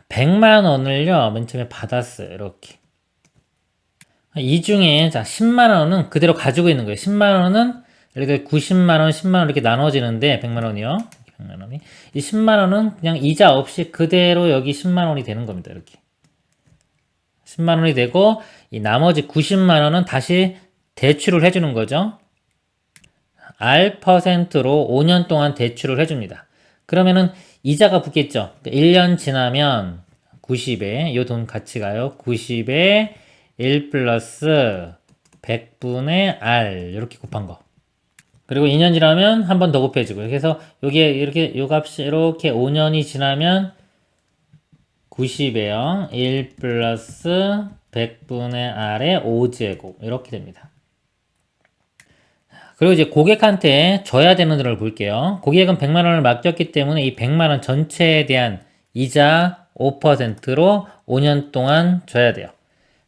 100만 원을요, 맨 처음에 받았어요. 이렇게. 이 중에, 자, 10만 원은 그대로 가지고 있는 거예요. 10만 원은, 이렇게 90만 원, 10만 원 이렇게 나눠지는데, 100만 원이요. 100만 원이. 이 10만 원은 그냥 이자 없이 그대로 여기 10만 원이 되는 겁니다. 이렇게. 10만 원이 되고, 이 나머지 90만 원은 다시 대출을 해주는 거죠. R%로 5년 동안 대출을 해줍니다. 그러면은 이자가 붙겠죠. 1년 지나면 90에 이 돈 가치가요. 90에 1 플러스 100분의 R 이렇게 곱한 거. 그리고 2년 지나면 한 번 더 곱해지고 그래서 여기에 이렇게 요 값이 이렇게 5년이 지나면 90에요. 1 플러스 100분의 R의 5제곱 이렇게 됩니다. 그리고 이제 고객한테 줘야 되는 돈을 볼게요. 고객은 100만 원을 맡겼기 때문에 이 100만 원 전체에 대한 이자 5%로 5년 동안 줘야 돼요.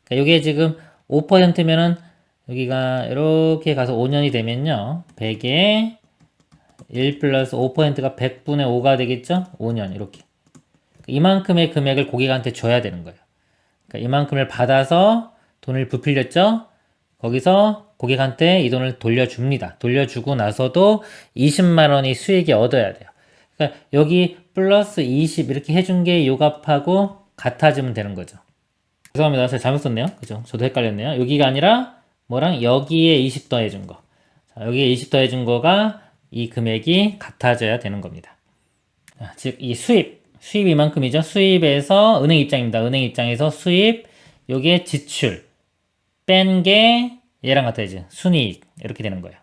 그러니까 이게 지금 5%면은 여기가 이렇게 가서 5년이 되면요. 100에 1 플러스 5%가 100분의 5가 되겠죠? 5년 이렇게. 이만큼의 금액을 고객한테 줘야 되는 거예요. 그러니까 이만큼을 받아서 돈을 부풀렸죠? 거기서 고객한테 이 돈을 돌려줍니다. 돌려주고 나서도 20만 원이 수익이 얻어야 돼요. 그러니까 여기 플러스 20 이렇게 해준 게 요 값하고 같아지면 되는 거죠. 죄송합니다. 제가 잘못 썼네요. 그죠? 저도 헷갈렸네요. 여기가 아니라 뭐랑 여기에 20 더해준 거. 자, 여기에 20 더해준 거가 이 금액이 같아져야 되는 겁니다. 자, 즉, 이 수입 이만큼이죠. 수입에서 은행 입장입니다. 은행 입장에서 수입, 요게 지출, 뺀 게 얘랑 같아야지. 순이익. 이렇게 되는 거예요.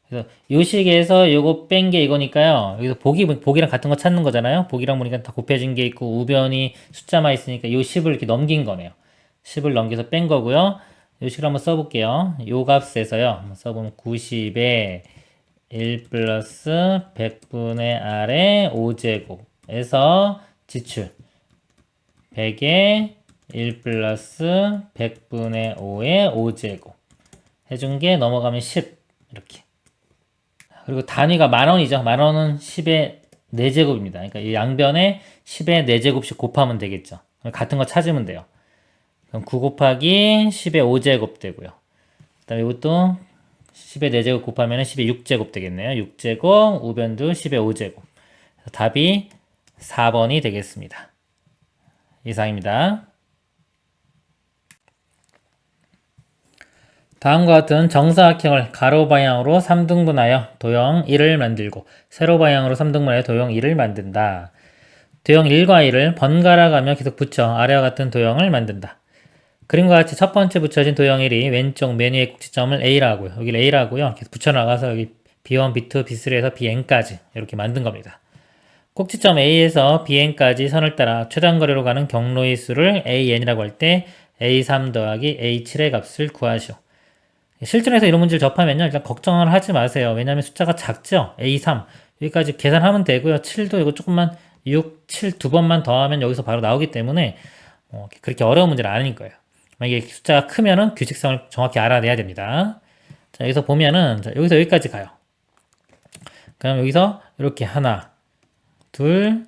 그래서 요 식에서 요거 뺀 게 이거니까요. 여기서 복이랑 같은 거 찾는 거잖아요. 복이랑 보니까 다 곱해진 게 있고 우변이 숫자만 있으니까 요 10을 이렇게 넘긴 거네요. 10을 넘겨서 뺀 거고요. 요 식을 한번 써볼게요. 요 값에서요. 한번 써보면 90에 1 플러스 100분의 R의 5제곱에서 지출 100에 1 플러스 100분의 5의 5제곱 해준 게 넘어가면 10 이렇게. 그리고 단위가 만원이죠. 만원은 10의 4제곱입니다. 그러니까 이 양변에 10의 4제곱씩 곱하면 되겠죠. 같은 거 찾으면 돼요. 그럼 9 곱하기 10의 5제곱 되고요. 그 다음에 이것도 10의 4제곱 곱하면 10의 6제곱 되겠네요. 6제곱, 우변도 10의 5제곱. 답이 4번이 되겠습니다. 이상입니다. 다음과 같은 정사각형을 가로 방향으로 3등분하여 도형 1을 만들고 세로 방향으로 3등분하여 도형 2를 만든다. 도형 1과 2를 번갈아 가며 계속 붙여 아래와 같은 도형을 만든다. 그림과 같이 첫 번째 붙여진 도형 1이 왼쪽 맨 위의 꼭지점을 A라고요. 여기를 A라고요. 계속 붙여나가서 여기 B1, B2, B3에서 BN까지 이렇게 만든 겁니다. 꼭지점 A에서 BN까지 선을 따라 최단거리로 가는 경로의 수를 AN이라고 할 때 A3 더하기 A7의 값을 구하시오. 실전에서 이런 문제를 접하면요. 일단 걱정을 하지 마세요. 왜냐하면 숫자가 작죠? A3. 여기까지 계산하면 되고요. 7도 이거 조금만 6, 7 두 번만 더하면 여기서 바로 나오기 때문에 그렇게 어려운 문제는 아닐 거예요. 만약에 숫자가 크면은 규칙성을 정확히 알아내야 됩니다. 자, 여기서 보면은 자, 여기서 여기까지 가요. 그럼 여기서 이렇게 하나, 둘,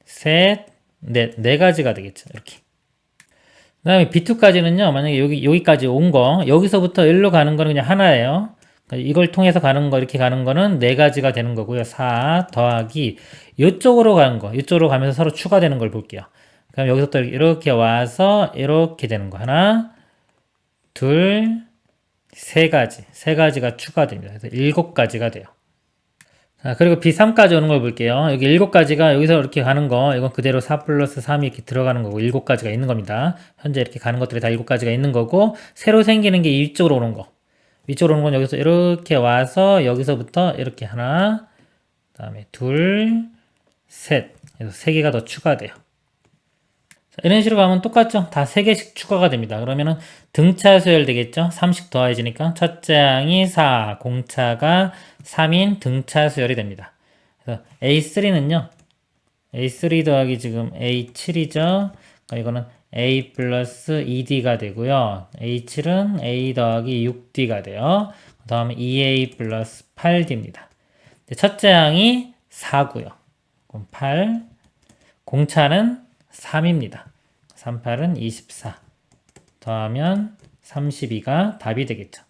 셋, 넷, 네 가지가 되겠죠. 이렇게. 그 다음에 B2까지는요, 만약에 여기까지 온 거, 여기서부터 일로 가는 거는 그냥 하나예요. 그러니까 이걸 통해서 가는 거, 이렇게 가는 거는 네 가지가 되는 거고요. 4 더하기, 이쪽으로 가는 거, 이쪽으로 가면서 서로 추가되는 걸 볼게요. 그럼 여기서부터 이렇게 와서 이렇게 되는 거. 하나, 둘, 세 가지. 세 가지가 추가됩니다. 그래서 7가지가 돼요. 자, 그리고 B3까지 오는 걸 볼게요. 여기 7가지가 여기서 이렇게 가는 거, 이건 그대로 4 플러스 3이 이렇게 들어가는 거고, 7가지가 있는 겁니다. 현재 이렇게 가는 것들이 다 7가지가 있는 거고, 새로 생기는 게 위쪽으로 오는 거. 위쪽으로 오는 건 여기서 이렇게 와서, 여기서부터 이렇게 하나, 그 다음에 둘, 셋. 그래서 3개가 더 추가돼요. 자, 이런 식으로 가면 똑같죠? 다 3개씩 추가가 됩니다. 그러면은 등차 수열 되겠죠? 3씩 더해지니까 첫째 항이 4, 공차가 3인 등차 수열이 됩니다. 그래서 A3는요. A3 더하기 지금 A7이죠. 그러니까 이거는 a 플러스 2d가 되고요. h는 a 더하기 6d가 돼요. 그 다음에 2a 플러스 8d입니다. 첫째 항이 4고요. 그럼 8, 공차는 3입니다. 3, 8은 24. 더하면 32가 답이 되겠죠.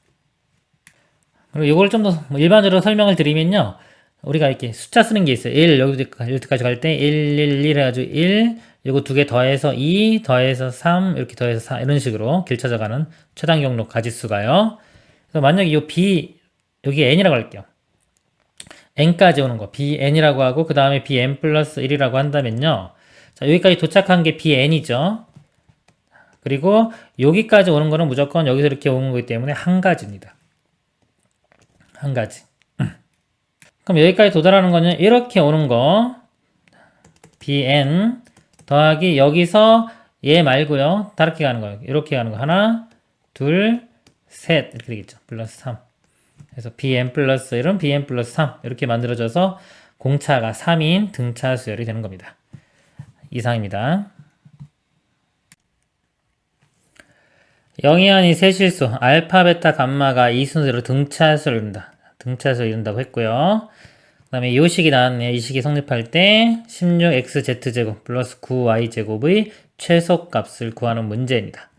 그리고 이걸 좀 더 일반적으로 설명을 드리면요. 우리가 이렇게 숫자 쓰는 게 있어요. 1, 여기까지 갈 때 1, 1, 1 해가지고 1, 이거 두 개 더해서 2, 더해서 3, 이렇게 더해서 4, 이런 식으로 길 찾아가는 최단 경로 가짓수가요. 그래서 만약에 이 b, 여기 n이라고 할게요. n까지 오는 거, bn이라고 하고, 그 다음에 bn 플러스 1이라고 한다면요. 자, 여기까지 도착한 게 bn이죠. 그리고 여기까지 오는 거는 무조건 여기서 이렇게 오는 거기 때문에 한 가지입니다. 한 가지. 그럼 여기까지 도달하는 거는 이렇게 오는 거 bn 더하기 여기서 얘 말고요. 다르게 가는 거예요. 이렇게 가는 거 하나, 둘, 셋 이렇게 되겠죠. 플러스 3. 그래서 bn 플러스 1은 bn 플러스 3 이렇게 만들어져서 공차가 3인 등차 수열이 되는 겁니다. 이상입니다. 영이한이 세실수 알파, 베타, 감마가 이 순서로 등차수를 이룬다. 등차수를 이룬다고 했고요. 그 다음에 이 식이 나왔네요. 이 식이 성립할 때 16xz제곱 플러스 9y제곱의 최소값을 구하는 문제입니다.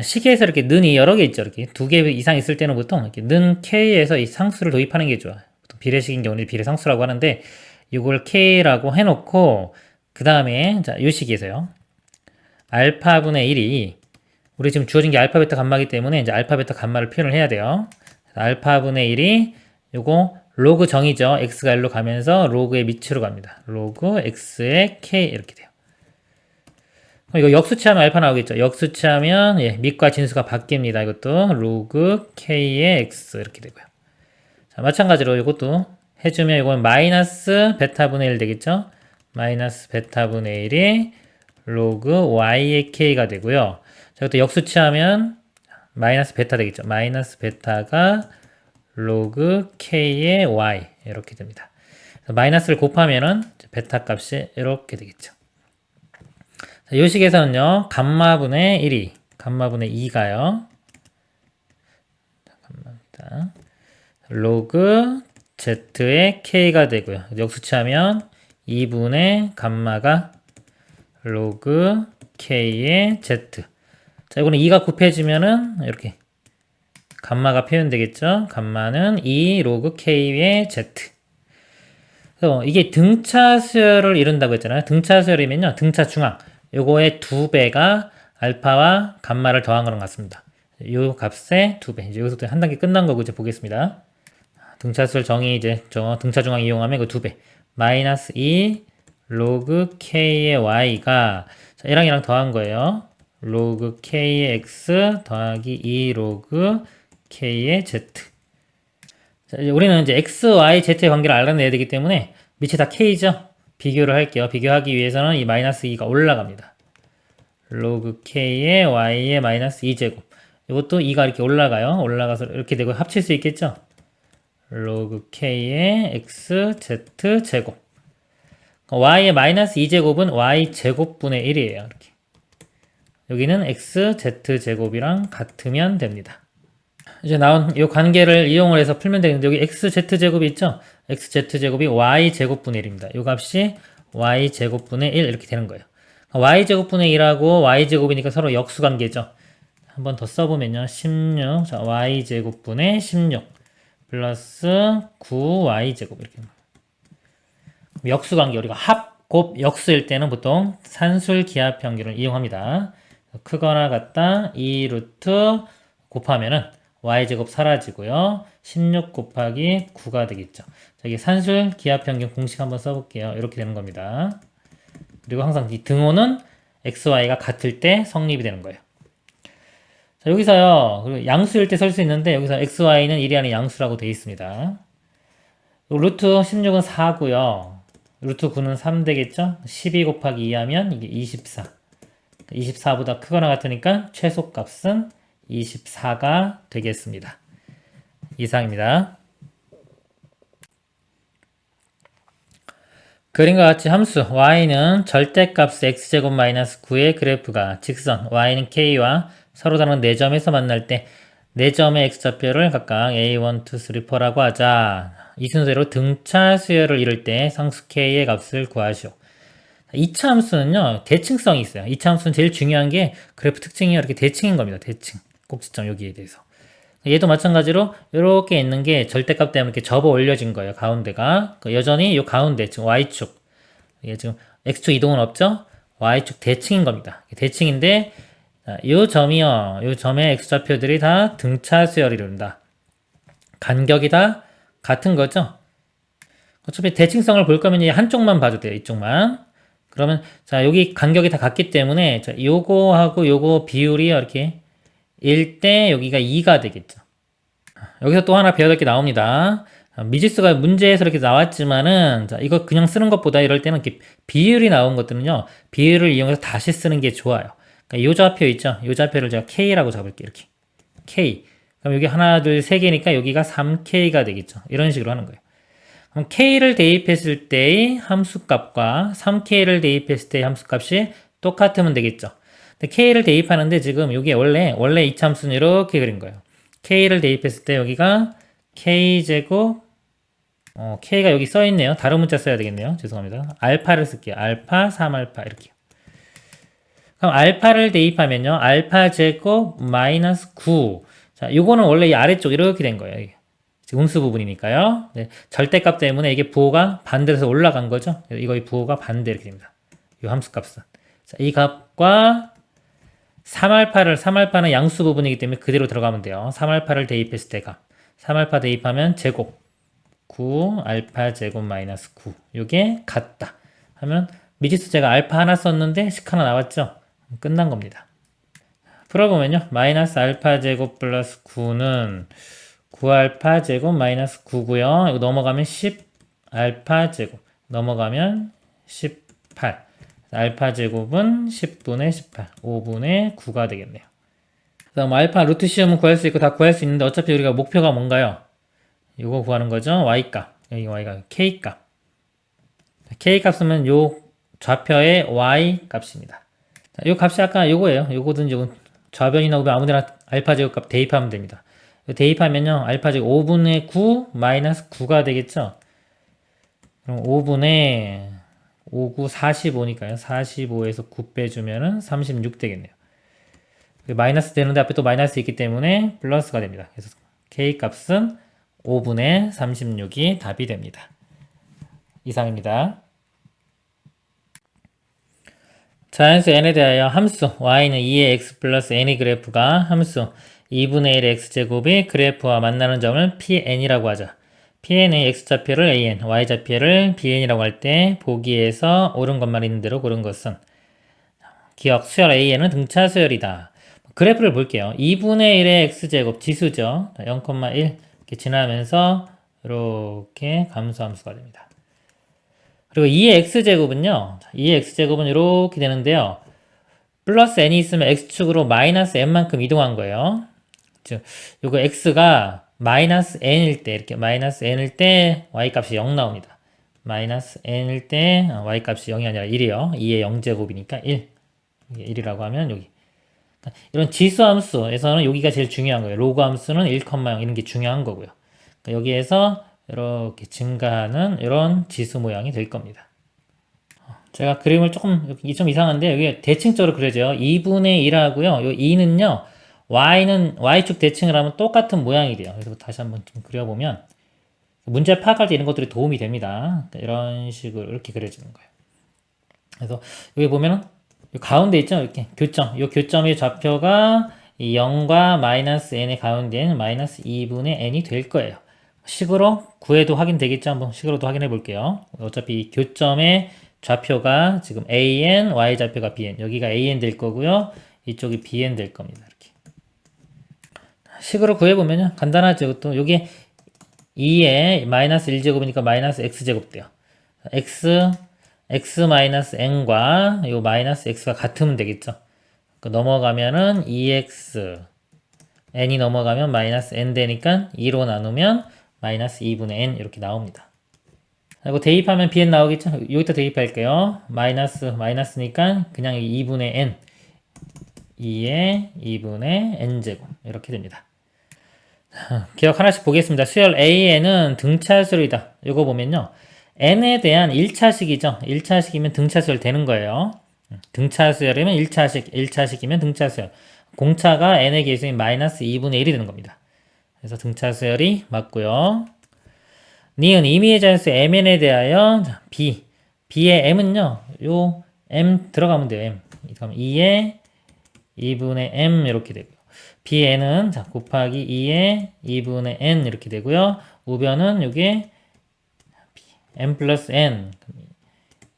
식에서 이렇게 는이 여러 개 있죠. 이렇게 두 개 이상 있을 때는 보통 이렇게 는 k에서 이 상수를 도입하는 게 좋아요. 보통 비례식인 경우는 비례상수라고 하는데 이걸 k라고 해놓고 그 다음에 자, 이 식에서요. 알파분의 1이 우리 지금 주어진 게 알파, 베타, 감마이기 때문에 이제 알파, 베타, 감마를 표현을 해야 돼요. 알파분의 1이 요거 로그 정이죠. x가 1로 가면서 로그의 밑으로 갑니다. 로그 x의 k 이렇게 돼요. 이거 역수치하면 알파 나오겠죠. 역수치하면 예, 밑과 진수가 바뀝니다. 이것도 로그 k의 x 이렇게 되고요. 자, 마찬가지로 이것도 해주면 이건 마이너스 베타분의 1 되겠죠. 마이너스 베타분의 1이 로그 y의 k가 되고요. 자, 이것도 역수치하면 마이너스 베타 되겠죠. 마이너스 베타가 로그 k의 y 이렇게 됩니다. 마이너스를 곱하면은 베타 값이 이렇게 되겠죠. 자, 이 식에서는요, 감마분의 1이, 감마분의 2가요. 잠깐만, 로그 z의 k가 되고요. 역수치하면 2분의 감마가 로그 k의 z. 자, 이거는 2가 곱해지면은 이렇게 감마가 표현되겠죠. 감마는 2 로그 k의 z. 그래서 이게 등차 수열을 이룬다고 했잖아요. 등차 수열이면요, 등차 중앙. 요거의 2배가 알파와 감마를 더한 거랑 같습니다. 요 값의 2배. 이제 여기서 한 단계 끝난 거고 이제 보겠습니다. 등차수열 정의 이제 등차 중앙 이용하면 그 2배. 마이너스 2 로그 k의 y가 자, 얘랑 얘랑 더한 거예요. 로그 k의 x 더하기 2 로그 k의 z. 자, 이제 우리는 이제 x, y, z의 관계를 알아내야 되기 때문에 밑이 다 k죠. 비교를 할게요. 비교하기 위해서는 이 마이너스 2가 올라갑니다. 로그 k의 y의 마이너스 2제곱. 이것도 2가 이렇게 올라가요. 올라가서 이렇게 되고 합칠 수 있겠죠. 로그 k의 x, z 제곱. y의 마이너스 2제곱은 y제곱분의 1이에요. 이렇게. 여기는 x, z 제곱이랑 같으면 됩니다. 이제 나온 이 관계를 이용을 해서 풀면 되는데 여기 x, z 제곱이 있죠? x, z 제곱이 y 제곱분의 1입니다. 이 값이 y 제곱분의 1 이렇게 되는 거예요. y 제곱분의 1하고 y 제곱이니까 서로 역수관계죠. 한 번 더 써보면요. 16, 자, y 제곱분의 16 플러스 9y 제곱 이렇게. 역수관계 우리가 합, 곱, 역수일 때는 보통 산술 기하 평균을 이용합니다. 크거나 같다 2 루트 곱하면은 y제곱 사라지고요. 16 곱하기 9가 되겠죠. 자, 이게 산술 기하평균 공식 한번 써볼게요. 이렇게 되는 겁니다. 그리고 항상 이 등호는 x, y가 같을 때 성립이 되는 거예요. 자, 여기서요. 양수일 때 쓸 수 있는데 여기서 x, y는 1이 아닌 양수라고 되어 있습니다. 루트 16은 4고요. 루트 9는 3 되겠죠? 12 곱하기 2 하면 이게 24. 24보다 크거나 같으니까 최소값은 24가 되겠습니다. 이상입니다. 그림과 같이 함수 y는 절대값 x제곱 마이너스 9의 그래프가 직선 y는 k와 서로 다른 4점에서 만날 때 4점의 x좌표를 각각 a, 1, 2, 3, 4라고 하자. 이 순서대로 등차 수열을 이룰 때 상수 k의 값을 구하시오. 2차 함수는요, 대칭성이 있어요. 2차 함수는 제일 중요한 게 그래프 특징이 이렇게 대칭인 겁니다. 대칭. 꼭지점 여기에 대해서. 얘도 마찬가지로 이렇게 있는 게 절대값 때문에 이렇게 접어 올려진 거예요. 가운데가. 여전히 이 가운데, 지금 y축. 이게 지금 x축 이동은 없죠? y축 대칭인 겁니다. 대칭인데, 이 점이요. 이 점의 x좌표들이 다 등차 수열을 이룬다. 간격이 다 같은 거죠? 어차피 대칭성을 볼 거면 한쪽만 봐도 돼요. 이쪽만. 그러면, 자, 여기 간격이 다 같기 때문에, 자, 요거하고 요거 비율이 이렇게 1대 여기가 2가 되겠죠. 여기서 또 하나 배워야 될 게 나옵니다. 미지수가 문제에서 이렇게 나왔지만은, 자, 이거 그냥 쓰는 것보다 이럴 때는 이렇게 비율이 나온 것들은요, 비율을 이용해서 다시 쓰는 게 좋아요. 그러니까 요 좌표 있죠? 요 좌표를 제가 K라고 잡을게요. 이렇게. K. 그럼 여기 하나, 둘, 세 개니까 여기가 3K가 되겠죠. 이런 식으로 하는 거예요. 그럼 K를 대입했을 때의 함수값과 3K를 대입했을 때의 함수값이 똑같으면 되겠죠. 근데 K를 대입하는데 지금 여기 원래 이참수는 이렇게 그린 거예요. K를 대입했을 때 여기가 K제곱, K가 여기 써있네요. 다른 문자 써야 되겠네요. 죄송합니다. 알파를 쓸게요. 알파, 3알파, 이렇게요. 그럼 알파를 대입하면요. 알파제곱 마이너스 9. 자, 요거는 원래 이 아래쪽 이렇게 된 거예요. 음수 부분이니까요. 네, 절대값 때문에 이게 부호가 반대로 해서 올라간 거죠. 이거의 부호가 반대 이렇게 됩니다. 이 함수값은. 자, 이 값과 3알파는 양수 부분이기 때문에 그대로 들어가면 돼요. 3알파를 대입했을 때 값. 3알파 대입하면 제곱. 9 알파 제곱 마이너스 9. 요게 같다. 하면 미지수 제가 알파 하나 썼는데 식 하나 나왔죠? 끝난 겁니다. 풀어보면요. 마이너스 알파 제곱 플러스 9는 9알파 제곱 마이너스 9고요. 이거 넘어가면 10알파 제곱. 넘어가면 18. 알파 제곱은 10분의 18. 5분의 9가 되겠네요. 그다음 알파 루트 씌우면 구할 수 있고 다 구할 수 있는데 어차피 우리가 목표가 뭔가요? 이거 구하는 거죠. y값. 여기 y가 k값. k값은 요 좌표의 y값입니다. 자, 요 값이 아까 요거예요. 요거든지 요건 좌변이나 우변 아무데나 알파 제곱값 대입하면 됩니다. 대입하면요. 알파 제곱 5분의 9 마이너스 9가 되겠죠. 그럼 5분의 5, 9, 45니까요. 45에서 9 빼주면은 36 되겠네요. 마이너스 되는데 앞에 또 마이너스 있기 때문에 플러스가 됩니다. 그래서 K값은 5분의 36이 답이 됩니다. 이상입니다. 자연수 n에 대하여 함수 y는 2의 x 플러스 n의 그래프가 함수 2분의 1의 x제곱의 그래프와 만나는 점을 Pn이라고 하자. Pn의 x좌표를 an, y좌표를 bn이라고 할 때 보기에서 옳은 것만 있는 대로 고른 것은 기억 수열 an은 등차 수열이다. 그래프를 볼게요. 2분의 1의 x제곱 지수죠. 0,1 이렇게 지나면서 이렇게 감소함수가 됩니다. 그리고 2의 x제곱은요. 2의 x제곱은 이렇게 되는데요. 플러스 n이 있으면 x축으로 마이너스 n만큼 이동한 거예요. 즉, 요거 x가 마이너스 n일 때, 이렇게 마이너스 n일 때 y값이 0 나옵니다. 마이너스 n일 때 y값이 0이 아니라 1이요. 2의 0제곱이니까 1. 이게 1이라고 하면 여기. 이런 지수 함수에서는 여기가 제일 중요한 거예요. 로그 함수는 1,0 이런 게 중요한 거고요. 그러니까 여기에서 이렇게 증가하는 이런 지수 모양이 될 겁니다. 제가 그림을 조금 이상한데 여기 대칭적으로 그려져요. 2분의 1하고요. 요 2는요. y는 y축 대칭을 하면 똑같은 모양이 돼요. 그래서 다시 한번 좀 그려보면 문제 파악할 때 이런 것들이 도움이 됩니다. 이런 식으로 이렇게 그려지는 거예요. 그래서 여기 보면은 가운데 있죠? 이렇게 교점. 이 교점의 좌표가 이 0과 마이너스 n의 가운데는 마이너스 2분의 n이 될 거예요. 식으로 구해도 확인되겠죠? 한번 식으로도 확인해 볼게요. 어차피 교점의 좌표가 지금 AN, Y좌표가 BN. 여기가 AN 될 거고요. 이쪽이 BN 될 겁니다. 이렇게. 식으로 구해보면요. 간단하죠. 또 여기 2에 마이너스 1제곱이니까 마이너스 X제곱 돼요. X 마이너스 N과 요 마이너스 X가 같으면 되겠죠. 넘어가면은 2X N이 넘어가면 마이너스 N 되니까 2로 나누면 마이너스 2분의 N 이렇게 나옵니다. 그리고 대입하면 bn 나오겠죠? 여기다 대입할게요. 마이너스니까 그냥 2분의 n 2의 2분의 n제곱 이렇게 됩니다. 기억 하나씩 보겠습니다. 수열 A에는 등차수열이다. 이거 보면요. n에 대한 1차식이죠. 1차식이면 등차수열 되는 거예요. 등차수열이면 1차식이면 등차수열. 공차가 n의 계수인 마이너스 2분의 1이 되는 겁니다. 그래서 등차수열이 맞고요. 니은 임의의 자연수 mn에 대하여 b의 m은요. 요 m 들어가면 돼요. m. 그럼 2의 2분의 m 이렇게 되고요. bn은 자 곱하기 2의 2분의 n 이렇게 되고요. 우변은 요게 m 플러스 n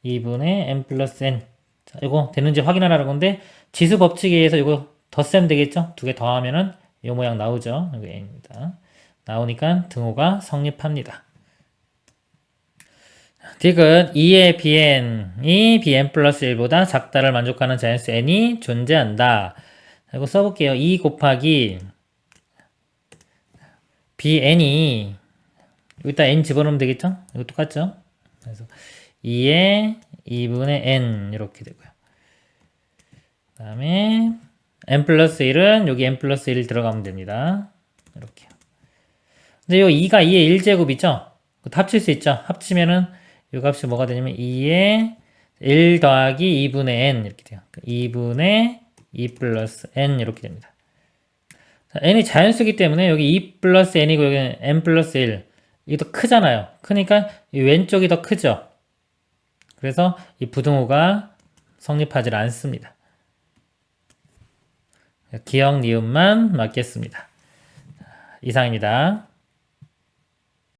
2분의 m 플러스 n. 자, 이거 되는지 확인하라는 건데 지수 법칙에 의해서 이거 덧셈 되겠죠? 두 개 더하면은 이 모양 나오죠. 이거 n입니다. 나오니까 등호가 성립합니다. 디귿 2의 bn이 bn 플러스 1보다 작다를 만족하는 자연수 n이 존재한다. 이거 써볼게요. 2 곱하기 bn이 여기다 n 집어넣으면 되겠죠? 이거 똑같죠? 그래서 2의 2분의 n 이렇게 되고요. 그 다음에 n 플러스 1은 여기 n 플러스 1 들어가면 됩니다. 이렇게요. 근데 요 2가 2의 1제곱이죠? 합칠 수 있죠? 합치면은 요 값이 뭐가 되냐면 2의 1 더하기 2분의 n 이렇게 돼요. 2분의 2 플러스 n 이렇게 됩니다. 자, n이 자연수기 때문에 여기 2 플러스 n이고 여기는 n 플러스 1 이게 더 크잖아요. 크니까 이 왼쪽이 더 크죠. 그래서 이 부등호가 성립하지 않습니다. 기억 니은만 맞겠습니다. 이상입니다.